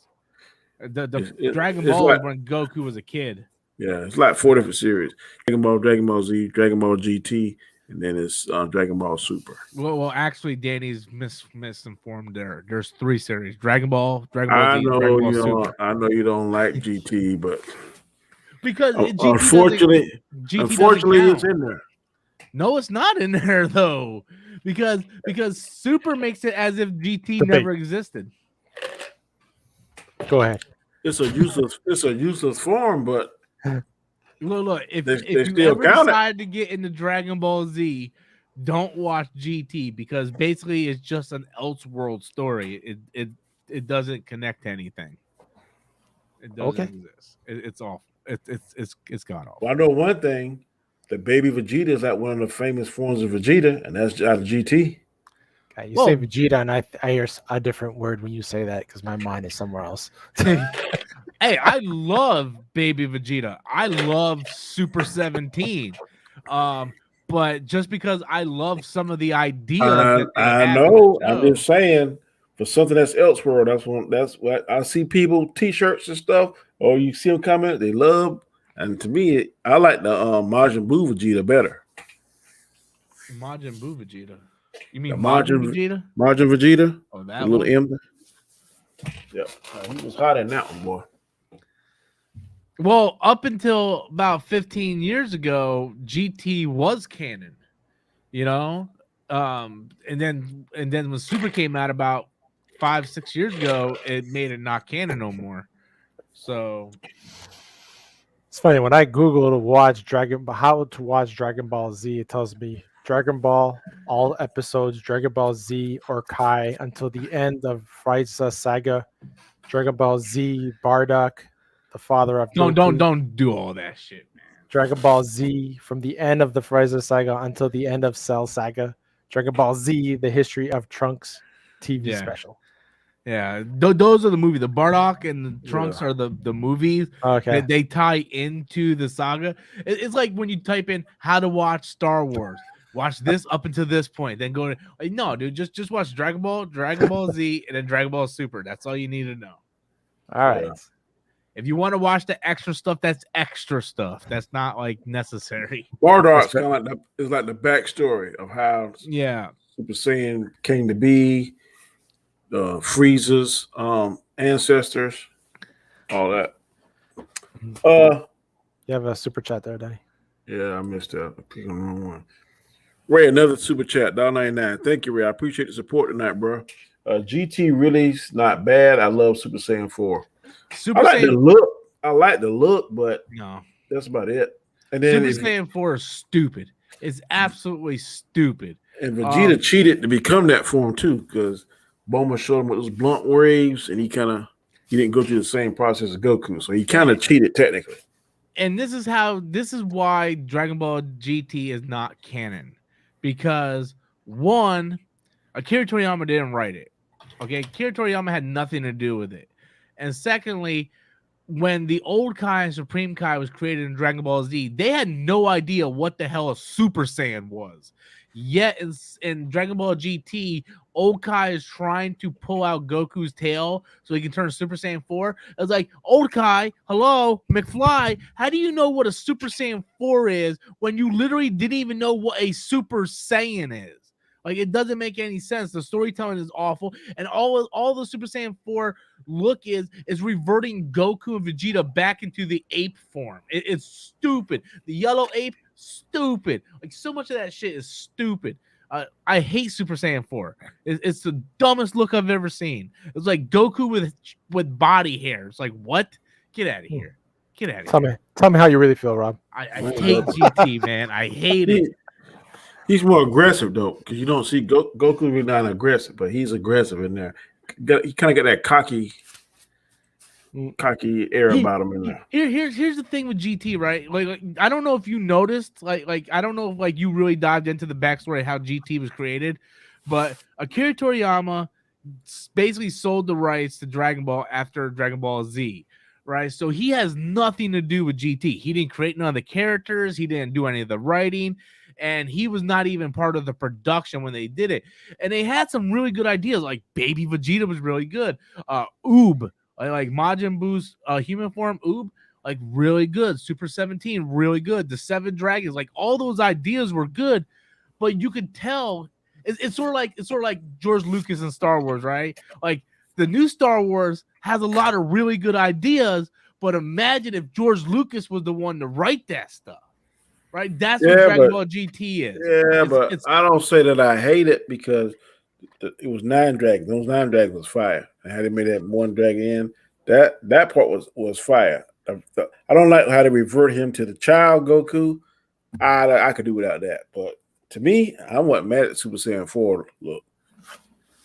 The Dragon Ball is when Goku was a kid. Yeah, it's like 4 different series: Dragon Ball Z, Dragon Ball GT, and then it's Dragon Ball Super. Well, actually, Danny's misinformed there. There's 3 series: Dragon Ball Z, Dragon Ball Super. I know you don't like GT, but because unfortunately, it's in there. No, it's not in there though. because Super makes it as if GT Debate. never existed. Go ahead. It's a useless form, but Look, if they you still ever count it. decide to get into Dragon Ball Z, don't watch GT because basically it's just an Elseworld story. It doesn't connect to anything. It doesn't exist. It's awful. It's god awful. Well, I know one thing: the baby Vegeta is like one of the famous forms of Vegeta, and that's out of GT. Okay, you say Vegeta, and I hear a different word when you say that because my mind is somewhere else. Hey, I love Baby Vegeta. I love Super 17. But just because I love some of the ideas that they I have know. in the I'm show, just saying for something that's Elseworld. That's what I see people T-shirts and stuff. Or you see them comment, they love. And to me, I like the Majin Buu Vegeta better. Majin Buu Vegeta. You mean The Majin Vegeta? Majin Vegeta. Oh, The that little one? M. Yeah, he was hot in that one, boy. Well, up until about 15 years ago, GT was canon, you know? And then when Super came out about 5-6 years ago, it made it not canon no more. So It's funny when I Google how to watch Dragon Ball Z, it tells me Dragon Ball, all episodes, Dragon Ball Z or Kai until the end of Frieza Saga, Dragon Ball Z Bardock, the father of Goku. don't do all that shit, man. Dragon Ball Z from the end of the Frieza Saga until the end of Cell Saga. Dragon Ball Z, the history of Trunks TV special. Yeah, those are the movies. The Bardock and the Trunks are the movies. Okay. They tie into the saga. It's like when you type in how to watch Star Wars. Watch this up until this point, then go to no, dude. Just watch Dragon Ball Z, and then Dragon Ball Super. That's all you need to know. All right. Yeah. If you want to watch the extra stuff, that's extra stuff. That's not like necessary. Bardock's kind of like the backstory of how Super Saiyan came to be. Frieza's ancestors, all that. You have a super chat there, Danny. Yeah, I missed that. I picked the wrong one. Ray, another super chat, $1.99. Thank you, Ray. I appreciate the support tonight, bro. GT really's not bad. I love Super Saiyan 4. I like the look. I like the look, but no, that's about it. And then Super Saiyan 4 is stupid. It's absolutely stupid. And Vegeta cheated to become that form too, because Bulma showed him with those blunt waves, and he didn't go through the same process as Goku, so he kind of cheated technically. And this is why Dragon Ball GT is not canon, because one, Akira Toriyama didn't write it. Okay, Akira Toriyama had nothing to do with it, and secondly, when the old Kai and Supreme Kai was created in Dragon Ball Z, they had no idea what the hell a Super Saiyan was. Yet in Dragon Ball GT, old Kai is trying to pull out Goku's tail so he can turn Super Saiyan 4. It's like, old Kai, hello, McFly, how do you know what a Super Saiyan 4 is when you literally didn't even know what a Super Saiyan is? Like, it doesn't make any sense. The storytelling is awful, and all the Super Saiyan 4 look is reverting Goku and Vegeta back into the ape form. It's stupid. The yellow ape, stupid. Like, so much of that shit is stupid. I hate Super Saiyan 4. It's the dumbest look I've ever seen. It's like Goku with body hair. It's like, what? Get out of here. Get out of here. Tell me how you really feel, Rob. I hate GT, man. I hate it. He's more aggressive though, because you don't see Goku really not aggressive, but he's aggressive in there. He kind of got that cocky air about him in there. Here's the thing with GT, right? Like I don't know if you noticed, like I don't know if you really dived into the backstory of how GT was created, but Akira Toriyama basically sold the rights to Dragon Ball after Dragon Ball Z. Right, so he has nothing to do with GT. He didn't create none of the characters. He didn't do any of the writing, and he was not even part of the production when they did it. And they had some really good ideas, like Baby Vegeta was really good. Oob, like Majin Buu's human form, Oob, like really good. Super 17, really good. The 7 Dragons, like all those ideas were good, but you could tell it's sort of like George Lucas and Star Wars, right? Like, the new Star Wars has a lot of really good ideas, but imagine if George Lucas was the one to write that stuff. right? That's what Dragon Ball GT is. Yeah, but I don't say that I hate it because it was 9 dragons. Those 9 dragons was fire. And how they made that one dragon in, that part was fire. I don't like how they revert him to the child Goku. I could do without that. But to me, I wasn't mad at Super Saiyan 4 look.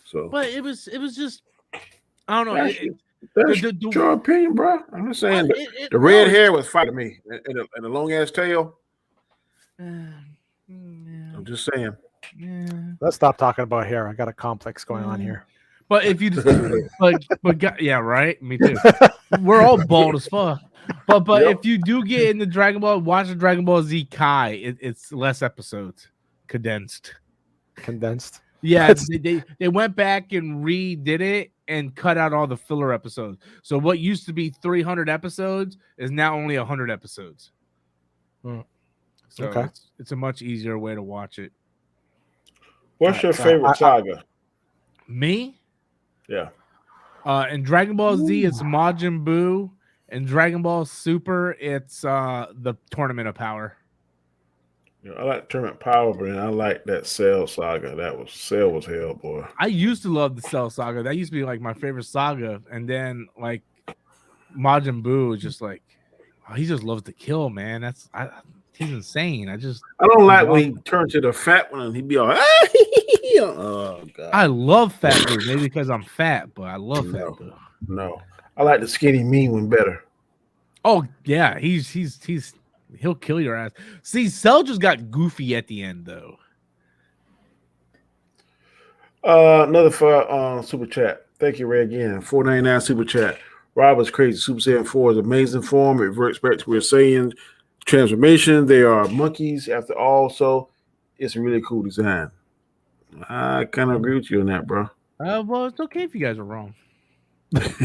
So, but it was just I don't know. That's your opinion, bro. I'm just saying the red hair was fire to me, and the long ass tail. I'm just saying. Let's stop talking about hair. I got a complex going on here. But if you just, yeah, right. Me too. We're all bald as fuck. But if you do get into Dragon Ball, watch the Dragon Ball Z Kai. It's less episodes, condensed. Yeah, they went back and redid it and cut out all the filler episodes. So what used to be 300 episodes is now only 100 episodes. So it's a much easier way to watch it. What's your favorite saga? Me? Yeah. In Dragon Ball Z, it's Majin Buu. In Dragon Ball Super, it's the Tournament of Power. I like Tournament Power, but I like that Cell saga. Cell was hell, boy. I used to love the Cell saga. That used to be like my favorite saga. And then like Majin Buu is just like, he just loves to kill, man. He's insane. I don't like when he turned to the fat one and he'd be all, oh god. I love Fat Buu, maybe because I'm fat, but I love Fat Buu. No, I like the skinny mean one better. Oh yeah, he'll kill your ass. See, Cell just got goofy at the end though. Another for super chat. Thank you, Ray, again. $4.99 super chat. Rob is crazy. Super Saiyan 4 is amazing form. It reverts back to we're saying transformation. They are monkeys after all, so it's a really cool design. I kind of agree with you on that, bro. Well, it's okay if you guys are wrong. Check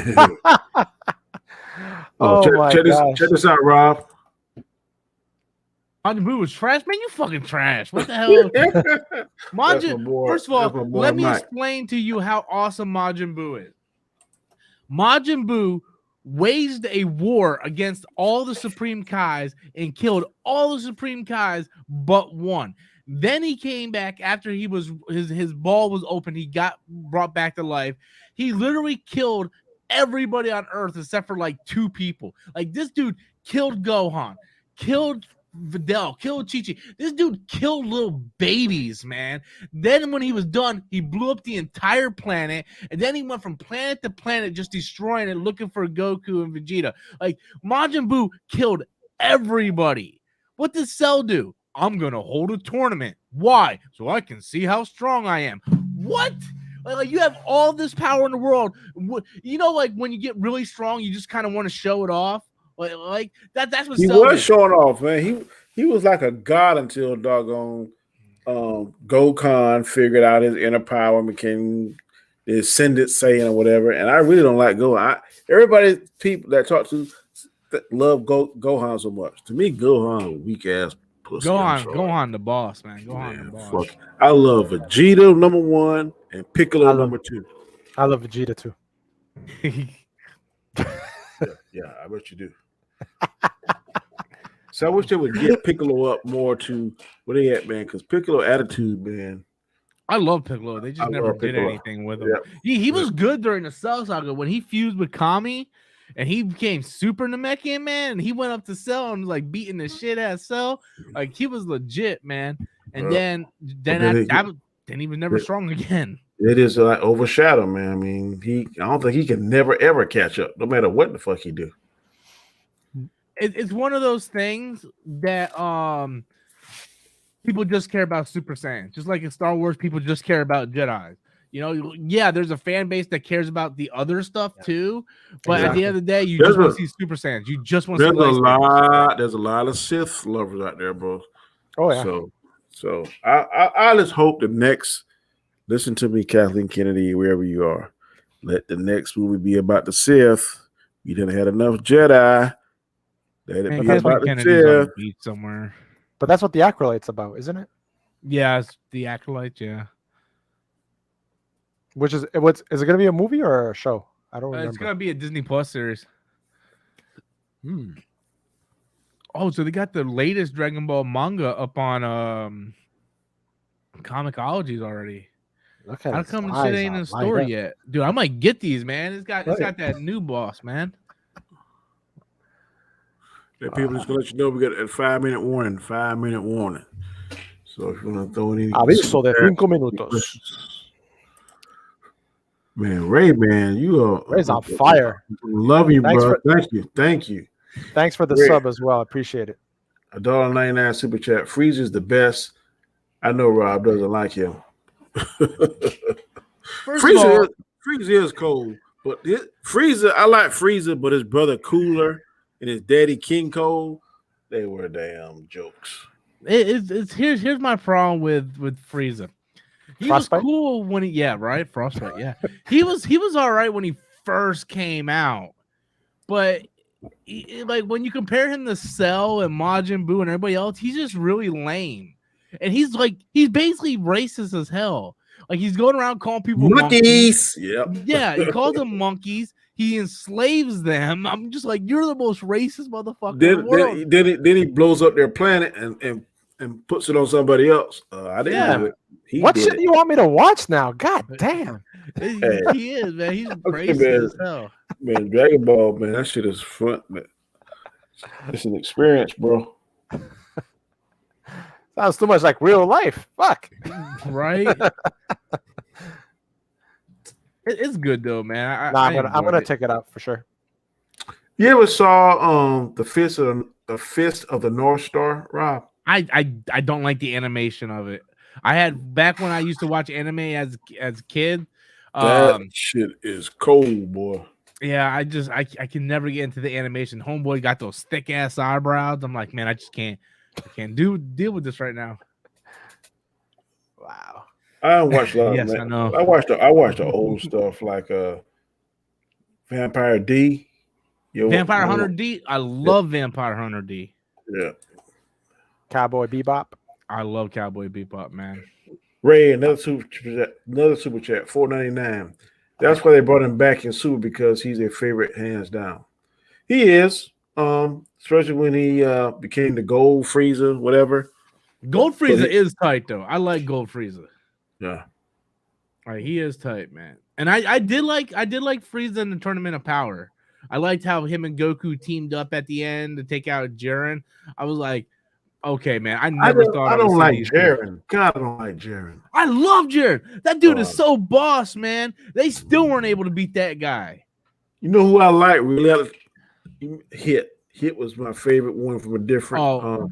this out, Rob. Majin Buu was trash, man. You fucking trash. What the hell? First of all, let me explain to you how awesome Majin Buu is. Majin Buu waged a war against all the Supreme Kais and killed all the Supreme Kais but one. Then he came back after he was his ball was open. He got brought back to life. He literally killed everybody on Earth except for like 2 people. Like this dude killed Gohan, killed Videl, killed Chi-Chi. This dude killed little babies, man. Then when he was done, he blew up the entire planet, and then he went from planet to planet just destroying it, looking for Goku and Vegeta. Like Majin Buu killed everybody. What does Cell do? I'm gonna hold a tournament. Why? So I can see how strong I am. What? Like you have all this power in the world. You know, like when you get really strong, you just kind of want to show it off. Like that's what he Cell was did. showing off, man. He was like a god until doggone Gohan figured out his inner power and became the ascended Saiyan or whatever. And I really don't like Gohan. People that talk to love Gohan so much. To me, Gohan is weak ass pussy. Gohan the boss, man. Gohan the boss. Fuck. I love Vegeta number 1 and Piccolo number 2. I love Vegeta too. Yeah, I bet you do. So I wish they would get Piccolo up more to where they at, man. Because Piccolo attitude, man. I love Piccolo. They just never did anything with him. Yeah. He was good during the Cell Saga when he fused with Kami and he became Super Namekian, man. And he went up to Cell and was like beating the shit out of Cell. Like he was legit, man. And then he was never strong again. It is like overshadow, man. I mean, I don't think he can never ever catch up, no matter what the fuck he do. It's one of those things that people just care about Super Saiyan. Just like in Star Wars, people just care about Jedi. You know, yeah, there's a fan base that cares about the other stuff too. But at the end of the day, you just want to see Super Saiyans. You just want to see there's a lot of Sith lovers out there, bro. Oh yeah. So I just hope the next, listen to me, Kathleen Kennedy, wherever you are, let the next movie be about the Sith. We didn't have enough Jedi. Let it be about the Sith. Beat somewhere. But that's what the Acolyte's about, isn't it? Yeah, it's the Acolyte, yeah. Which is it going to be a movie or a show? I don't remember. It's going to be a Disney Plus series. Oh, so they got the latest Dragon Ball manga up on Comixologies already. Look at How his come the shit eyes ain't in all the store light up. yet? Dude, I might get these, man. It's got Right. that new boss, man. And people just gonna let you know we got a 5-minute warning. 5-minute warning. So if you want to throw any Aviso de 5 minutos. Man, Ray, man, you are Ray's on fire. Love you, Thanks bro. Thank you. Thanks for the Ray, sub as well. Appreciate it. $1.99 super chat. Freezer's the best. I know Rob doesn't like him. Freezer is cold, but Freezer, I like Freezer, but his brother Cooler and his daddy King Cole, they were damn jokes. Here's my problem with Frieza. He Frostbite? was cool when Frostbite, yeah. He was all right when he first came out, but like when you compare him to Cell and Majin Buu and everybody else, he's just really lame, and he's basically racist as hell. Like he's going around calling people monkeys. Yep. Yeah, he calls them monkeys. He enslaves them. I'm just like, you're the most racist motherfucker in the world. Then he blows up their planet and puts it on somebody else. I didn't do it. What shit do you want me to watch now? God damn. He is, man. He's racist as hell. Man, Dragon Ball, man, that shit is fun, man. It's an experience, bro. Sounds too much like real life. Fuck. Right? It's good though, man. I'm gonna check it out for sure. You ever saw the Fist of the North Star, Rob? I don't like the animation of it. I had back when I used to watch anime as a kid. That shit is cold, boy. Yeah, I can never get into the animation. Homeboy got those thick ass eyebrows. I'm like, man, I just can't deal with this right now. Wow. I don't watch a lot. Yes, I know. I watched the old stuff like Vampire D. Vampire Hunter D. I love Vampire Hunter D. Yeah. Cowboy Bebop. I love Cowboy Bebop, man. Ray, another super chat, $4.99. That's why they brought him back in Super, because he's their favorite, hands down. He is, especially when he became the Gold Frieza, whatever. Gold Frieza is tight though. I like Gold Frieza. Yeah, right, he is tight, man. And I did like Frieza in the Tournament of Power. I liked how him and Goku teamed up at the end to take out Jiren. I was like, okay, man. I don't like Jiren. God, I don't like Jiren. I love Jiren. That dude is so boss, man. They still weren't able to beat that guy. You know who I like really? Hit was my favorite one from a different.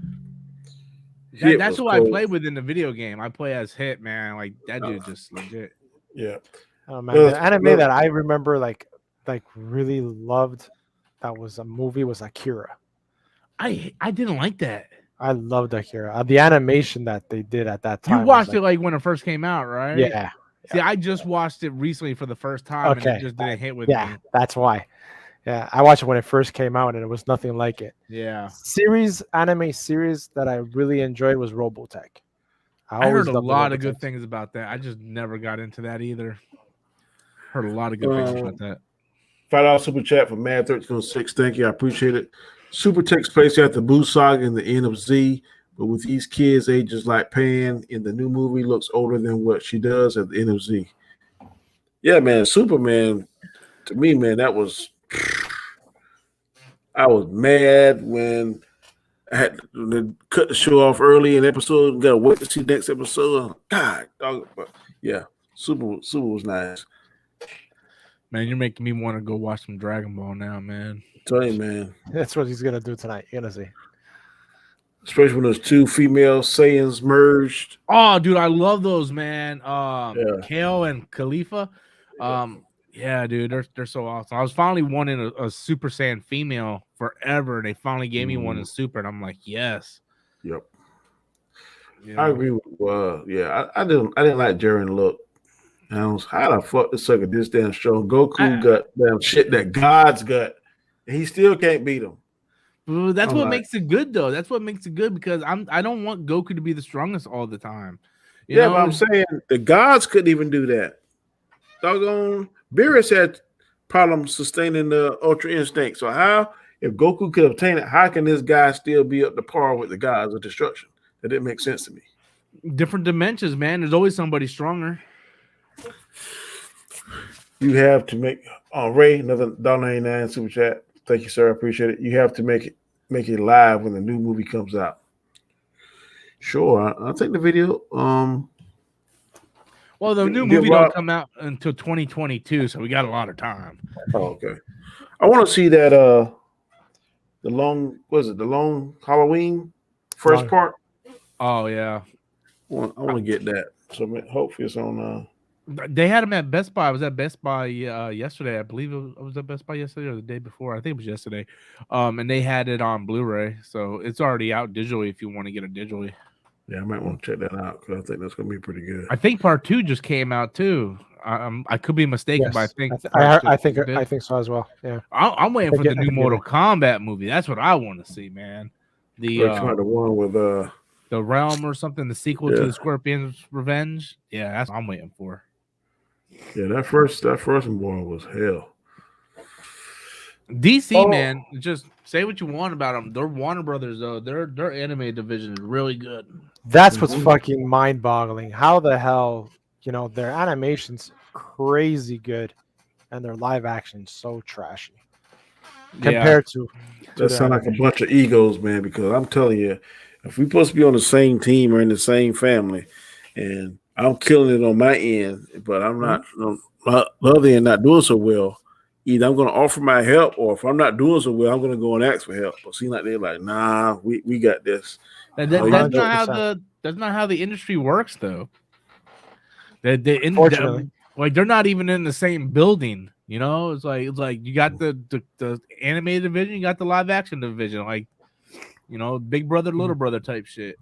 That's who I play with in the video game. I play as Hit, man. Like that dude just legit. Yeah. Oh man, the anime that I remember like really loved that was a movie was Akira. I didn't like that. I loved Akira. The animation that they did at that time. You watched it like when it first came out, right? Yeah. See, I just watched it recently for the first time, and it just didn't hit with me. Yeah, that's why. Yeah, I watched it when it first came out, and it was nothing like it. Yeah. Anime series that I really enjoyed was Robotech. I heard a lot of good things about that. I just never got into that either. Heard a lot of good things about that. $5 super chat for Mad1306. Thank you. I appreciate it. Super takes place after Buu Saga and the end of Z, but with these kids, ages like Pan in the new movie looks older than what she does at the end of Z. Yeah, man. Superman, to me, man, that was. I was mad when I had to cut the show off early in the episode. Got to wait to see the next episode. God, yeah, Super was nice. Man, you're making me want to go watch some Dragon Ball now, man. Tell you, man. That's what he's gonna do tonight. You're gonna see. Especially when those two female Saiyans merged. Oh, dude, I love those, man. Kale and Khalifa. Yeah, dude, they're so awesome. I was finally wanting a Super Saiyan female forever. They finally gave me one in Super, and I'm like, yes. Yep. You know? I agree with I didn't like Jiren look. I was, how the fuck this sucker this damn strong? Goku got damn shit that God's got, and he still can't beat him. That's what makes it good, though. That's what makes it good, because I don't want Goku to be the strongest all the time. You know? But I'm saying the gods couldn't even do that. Doggone Beerus had problems sustaining the Ultra Instinct. So how if Goku could obtain it, how can this guy still be up to par with the gods of destruction? That didn't make sense to me. Different dimensions, man. There's always somebody stronger. You have to make Ray, another $1.99 super chat. Thank you, sir. I appreciate it. You have to make it live when the new movie comes out. Sure, I'll take the video. Well, the new movie don't come out until 2022, so we got a lot of time. Oh, okay. I want to see that the long Halloween first part. Oh yeah. I want to get that. So hopefully it's on They had them at Best Buy. I was at Best Buy yesterday. I believe it was at Best Buy yesterday or the day before. I think it was yesterday. And they had it on Blu-ray, so it's already out digitally if you want to get it digitally. Yeah, I might want to check that out because I think that's going to be pretty good. I think part 2 just came out too. I could be mistaken, yes. but I think so as well. Yeah, I'm waiting for the new Mortal Kombat movie. That's what I want to see, man. The one with the Realm or something, the sequel to the Scorpion's Revenge. Yeah, that's what I'm waiting for. Yeah, that first one was hell. DC, man, just say what you want about them. They're Warner Brothers, though. Their anime division is really good. That's what's fucking mind-boggling. How the hell, their animation's crazy good, and their live action's so trashy compared to. That sounds like a bunch of egos, man. Because I'm telling you, if we're supposed to be on the same team or in the same family, and I'm killing it on my end, but I'm not on the other end not doing so well. Either I'm going to offer my help, or if I'm not doing so well, I'm going to go and ask for help. But seem like they're like, nah, we got this. That's not how the industry works, though. Like they're not even in the same building. It's like you got the animated division, you got the live action division, like big brother, little brother type shit.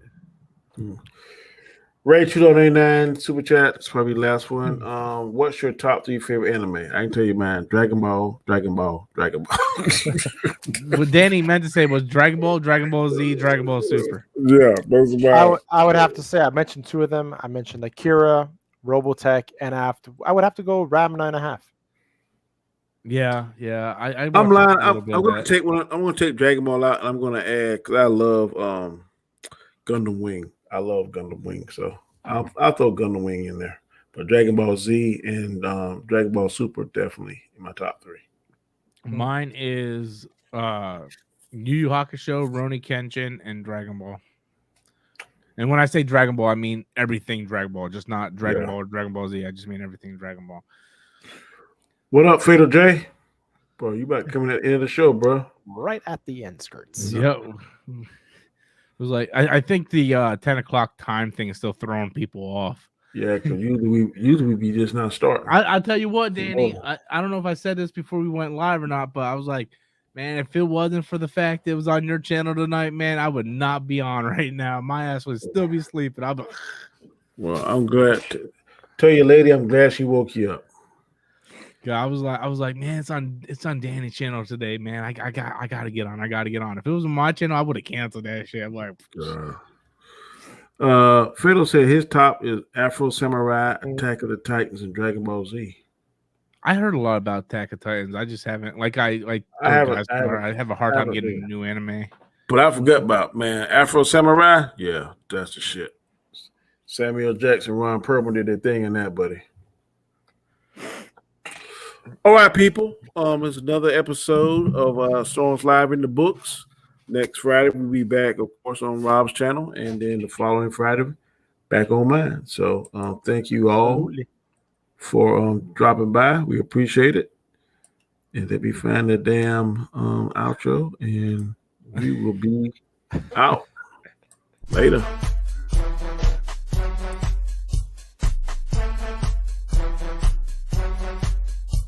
Ray 289 super chat. It's probably the last one. What's your top 3 favorite anime? I can tell you, man. Dragon Ball. What Danny meant to say was Dragon Ball, Dragon Ball Z, Dragon Ball Super. Yeah, those are I would have to say I mentioned 2 of them. I mentioned Akira, Robotech, and I would have to go Ram 9.5. Yeah. I'm lying. I'm going to take one. I'm going to take Dragon Ball out, and I'm going to add because I love Gundam Wing. I love Gundam Wing, so I'll throw Gundam Wing in there. But Dragon Ball Z and Dragon Ball Super definitely in my top 3. Mine is Yu Yu Hakusho, Rurouni Kenshin, and Dragon Ball. And when I say Dragon Ball, I mean everything Dragon Ball, just not Dragon Ball or Dragon Ball Z. I just mean everything Dragon Ball. What up, Fatal J? Bro, you about coming at the end of the show, bro. Right at the end skirts. Yo. It was like I think the 10 o'clock time thing is still throwing people off. Yeah, because usually we be just not starting. I'll tell you what, Danny. I don't know if I said this before we went live or not, but I was like, man, if it wasn't for the fact that it was on your channel tonight, man, I would not be on right now. My ass would still be sleeping. Well, I'm glad to tell you, lady. I'm glad she woke you up. Yeah, I was like, man, it's on Danny's channel today, man. I gotta get on. If it was on my channel, I would have canceled that shit. I'm like, Fatal said his top is Afro Samurai, Attack of the Titans, and Dragon Ball Z. I heard a lot about Attack of Titans. I just haven't I have a hard time getting a new anime. But I forgot about, man, Afro Samurai. Yeah, that's the shit. Samuel Jackson, Ron Perlman did their thing in that, buddy. All right, people. It's another episode of Storms Live in the Books. Next Friday, we'll be back, of course, on Rob's channel, and then the following Friday, back on mine. So thank you all for dropping by. We appreciate it. And let me find the damn outro, and we will be out. Later.